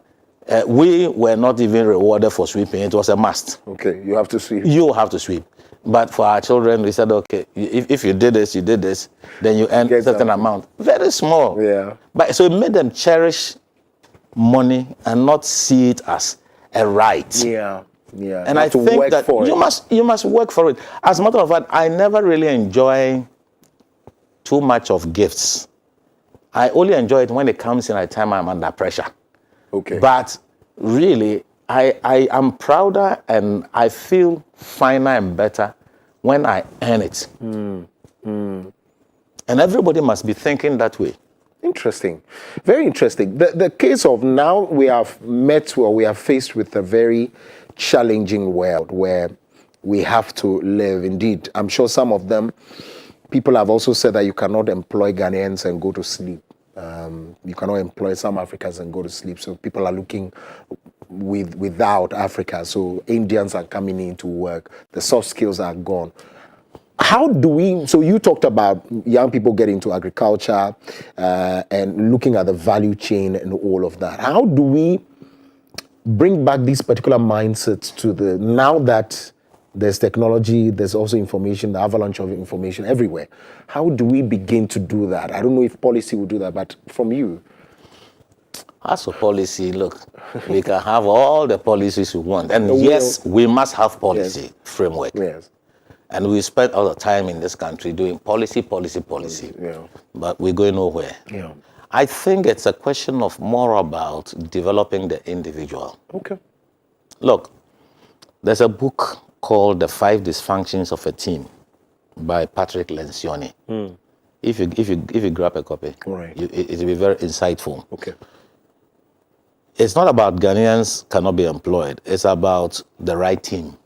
we were not even rewarded for sweeping. It was a must. Okay, you have to sweep. You have to sweep. But for our children, we said, okay, if you did this, then you earn a certain amount. Very small. Yeah. But so it made them cherish money and not see it as a right. Yeah. Yeah. And I think that you must work for it. As a matter of fact, I never really enjoy too much of gifts. I only enjoy it when it comes in a time I'm under pressure. Okay. But really, I am prouder and I feel finer and better when I earn it. And everybody must be thinking that way. Interesting. Very interesting. The case of now we are faced with a very challenging world where we have to live. Indeed, I'm sure some of them, people have also said that you cannot employ Ghanaians and go to sleep. You cannot employ some Africans and go to sleep. So people are looking without Africa. So Indians are coming in to work. The soft skills are gone. How do we, so you talked about young people getting into agriculture and looking at the value chain and all of that. How do we bring back these particular mindsets to the, now that there's technology, there's also information, the avalanche of information everywhere. How do we begin to do that? I don't know if policy will do that, but from you. As for policy, look, we can have all the policies we want. And yes, we must have policy framework. Yes. And we spend all the time in this country doing policy. Yeah. But we're going nowhere. Yeah. I think it's a question of more about developing the individual. Okay. Look, there's a book called The 5 Dysfunctions of a Team by Patrick Lencioni. If you grab a copy, right, it will be very insightful. Okay. It's not about Ghanaians cannot be employed. It's about the right team.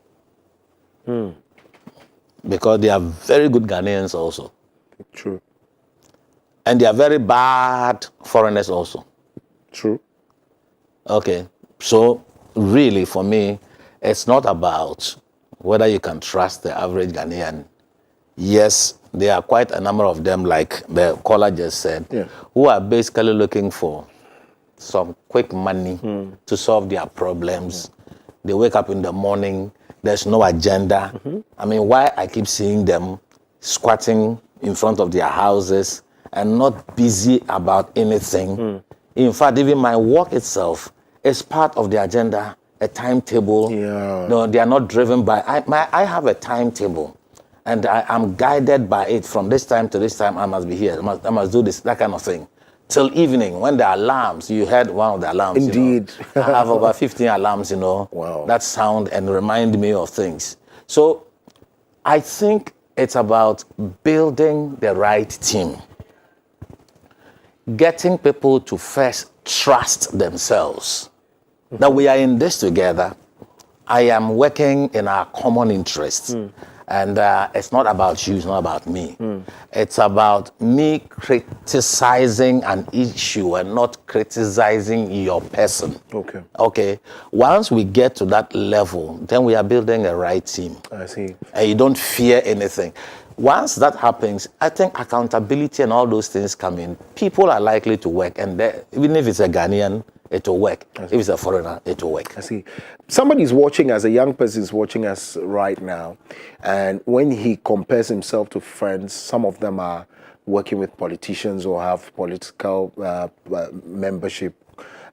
Because they are very good Ghanaians also. True. And they are very bad foreigners also. True. Okay. So really, for me, it's not about whether you can trust the average Ghanaian. Yes, there are quite a number of them, like the caller just said, who are basically looking for some quick money to solve their problems. They wake up in the morning, there's no agenda. I mean, why I keep seeing them squatting in front of their houses and not busy about anything. In fact, even my work itself is part of the agenda, a timetable. No, they are not driven by, I have a timetable and I am guided by it. From this time to this time, I must be here. I must do this, that kind of thing. Till evening, when the alarms, you heard one of the alarms. Indeed. I have over 15 alarms, that sound and remind me of things. So I think it's about building the right team. Getting people to first trust themselves. That we are in this together. I am working in our common interests. And it's not about you, it's not about me. It's about me criticizing an issue and not criticizing your person. Okay. Okay. Once we get to that level, then we are building a right team. I see. And you don't fear anything. Once that happens, I think accountability and all those things come in. People are likely to work, and even if it's a Ghanaian, it will work. If it's a foreigner, it will work. I see. Somebody's watching us, a young person is watching us right now, and when he compares himself to friends, some of them are working with politicians or have political membership,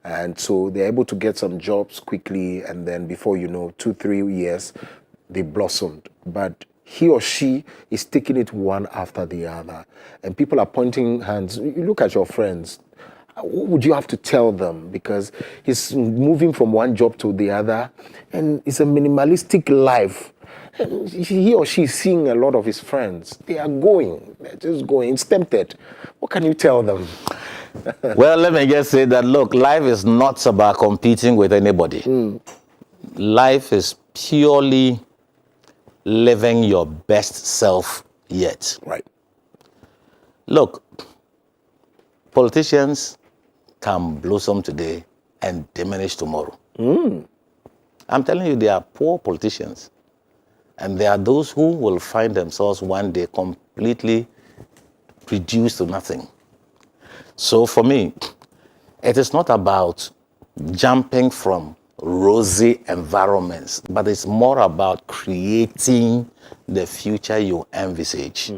and so they're able to get some jobs quickly, and then before you know, 2-3 years, they blossomed. But he or she is taking it one after the other, and people are pointing hands. You look at your friends. What would you have to tell them? Because he's moving from one job to the other, and it's a minimalistic life. And he or she is seeing a lot of his friends. They are going, they're just going. It's tempted. What can you tell them? Well, let me just say that, look, life is not about competing with anybody. Life is purely living your best self yet. Right. Look, politicians can blossom today and diminish tomorrow. I'm telling you, they are poor politicians. And there are those who will find themselves one day completely reduced to nothing. So for me, it is not about jumping from rosy environments, but it's more about creating the future you envisage.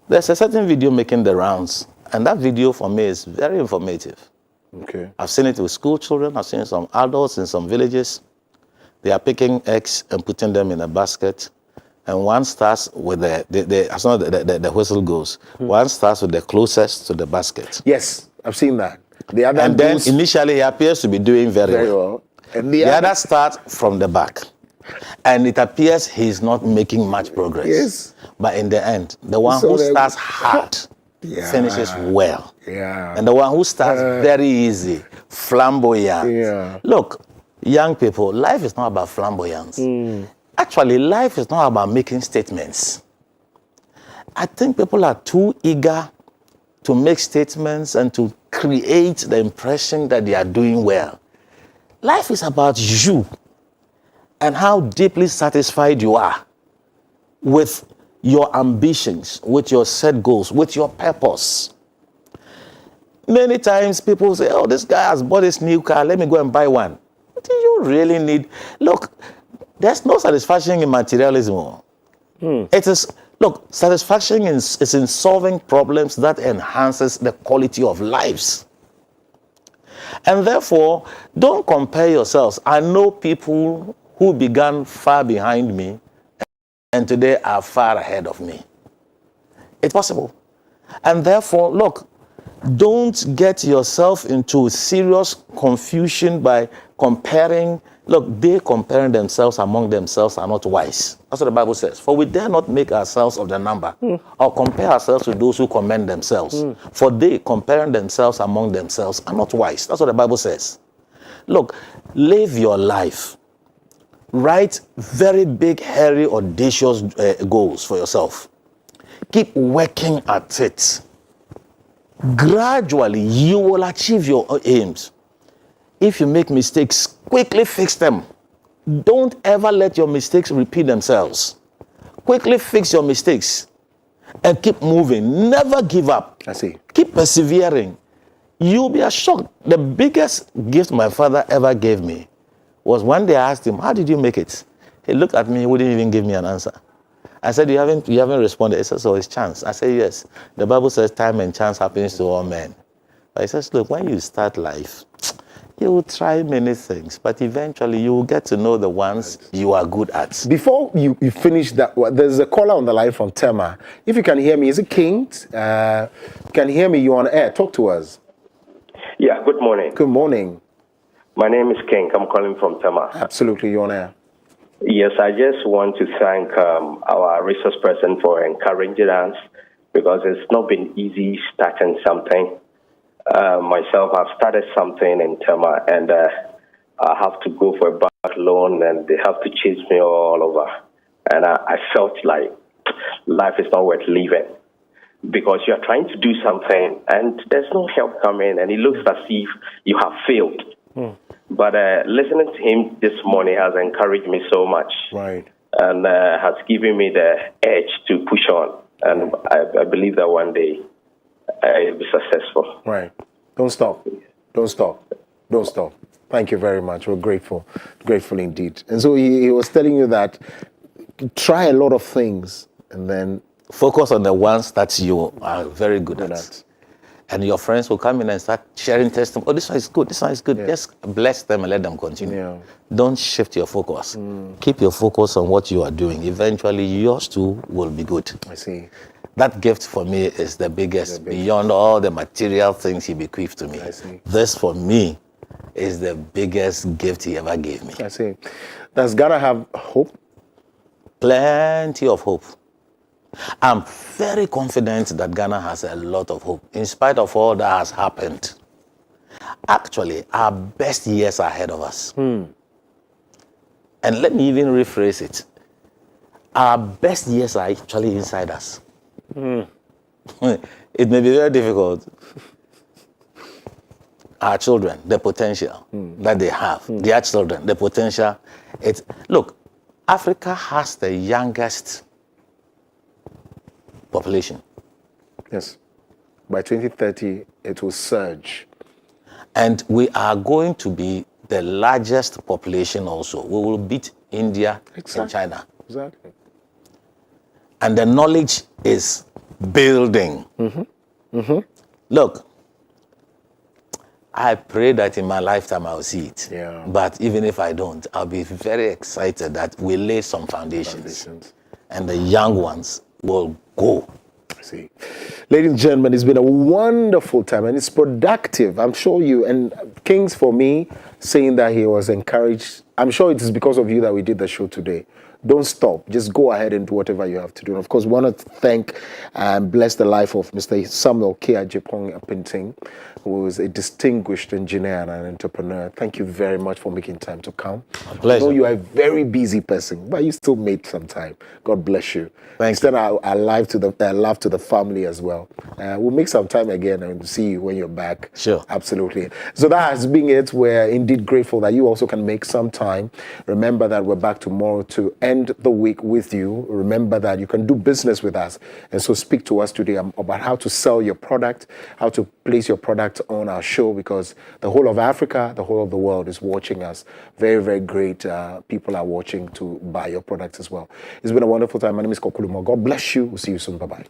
There's a certain video making the rounds, and that video for me is very informative. Okay. I've seen it with school children, I've seen some adults in some villages. They are picking eggs and putting them in a basket, and one starts with the whistle goes. One starts with the closest to the basket. Yes, I've seen that. The other and then initially he appears to be doing very well. And the other starts from the back. And it appears he's not making much progress. Yes. But in the end, the one who starts hard finishes well. Yeah. And the one who starts very easy, flamboyant. Look, young people, life is not about flamboyance. Actually, life is not about making statements. I think people are too eager to make statements and to create the impression that they are doing well. Life is about you and how deeply satisfied you are with your ambitions, with your set goals, with your purpose. Many times people say, oh, this guy has bought this new car, let me go and buy one. Do you really need... Look, there's no satisfaction in materialism. It is... Look, satisfaction is in solving problems that enhances the quality of lives. And therefore, don't compare yourselves. I know people who began far behind me and today are far ahead of me. It's possible. And therefore, look, don't get yourself into serious confusion by comparing. Look, they comparing themselves among themselves are not wise. That's what the Bible says. For we dare not make ourselves of the number or compare ourselves to those who commend themselves. For they comparing themselves among themselves are not wise. That's what the Bible says. Look, live your life. Write very big, hairy, audacious goals for yourself. Keep working at it. Gradually, you will achieve your aims. If you make mistakes, quickly fix them. Don't ever let your mistakes repeat themselves. Quickly fix your mistakes and keep moving. Never give up. I see. Keep persevering. You'll be shocked. The biggest gift my father ever gave me was one day I asked him, how did you make it? He looked at me, he wouldn't even give me an answer. I said, you haven't responded. He said, so it's chance. I said, yes. The Bible says time and chance happens to all men. But he says, look, when you start life, you will try many things, but eventually you will get to know the ones you are good at. Before you finish that, there's a caller on the line from Tema. If you can hear me, is it King? Can you hear me? You're on air. Talk to us. Yeah, good morning. Good morning. My name is King. I'm calling from Tema. Absolutely, you're on air. Yes, I just want to thank our resource person for encouraging us because it's not been easy starting something. Myself, I've started something in Tema and I have to go for a bank loan and they have to chase me all over. And I felt like life is not worth living because you're trying to do something and there's no help coming and it looks as if you have failed. But listening to him this morning has encouraged me so much. Right. And has given me the edge to push on. And I believe that one day I'll be successful. Right. Don't stop. Don't stop. Don't stop. Thank you very much. We're grateful. Grateful indeed. And so he was telling you that try a lot of things and then focus on the ones that you are very good at. And your friends will come in and start sharing testimony. Oh, this one is good. This one is good. Yeah. Just bless them and let them continue. Yeah. Don't shift your focus. Keep your focus on what you are doing. Eventually, yours too will be good. I see. That gift for me is the biggest, beyond all the material things he bequeathed to me. I see. This for me is the biggest gift he ever gave me. I see. Does Ghana have hope? Plenty of hope. I'm very confident that Ghana has a lot of hope, in spite of all that has happened. Actually, our best years are ahead of us. And let me even rephrase it. Our best years are actually inside us. It may be very difficult. Our children, the potential that they have, their children, the potential. Look, Africa has the youngest population. Yes. By 2030, it will surge. And we are going to be the largest population also. We will beat India and China. Exactly. And the knowledge is building. Look, I pray that in my lifetime I'll see it. Yeah. But even if I don't, I'll be very excited that we lay some foundations. And the young ones will go. See. Ladies and gentlemen, it's been a wonderful time and it's productive. I'm sure you, and Kings for me, saying that he was encouraged. I'm sure it is because of you that we did the show today. don't stop. Just go ahead and do whatever you have to do. And of course, we want to thank and bless the life of Mr. Samuel K. Ajipong Apinting, who is a distinguished engineer and an entrepreneur. Thank you very much for making time to come. A pleasure. I know you are a very busy person, but you still made some time. God bless you. Thanks. Extend our love to the family as well. We'll make some time again and see you when you're back. Sure. Absolutely. So that has been it. We're indeed grateful that you also can make some time. Remember that we're back tomorrow to end the week with you. Remember that you can do business with us. And so speak to us today about how to sell your product, how to place your product on our show, because the whole of Africa, the whole of the world is watching us. Very, very great people are watching to buy your products as well. It's been a wonderful time. My name is Kokulumo. God bless you. We'll see you soon. Bye-bye.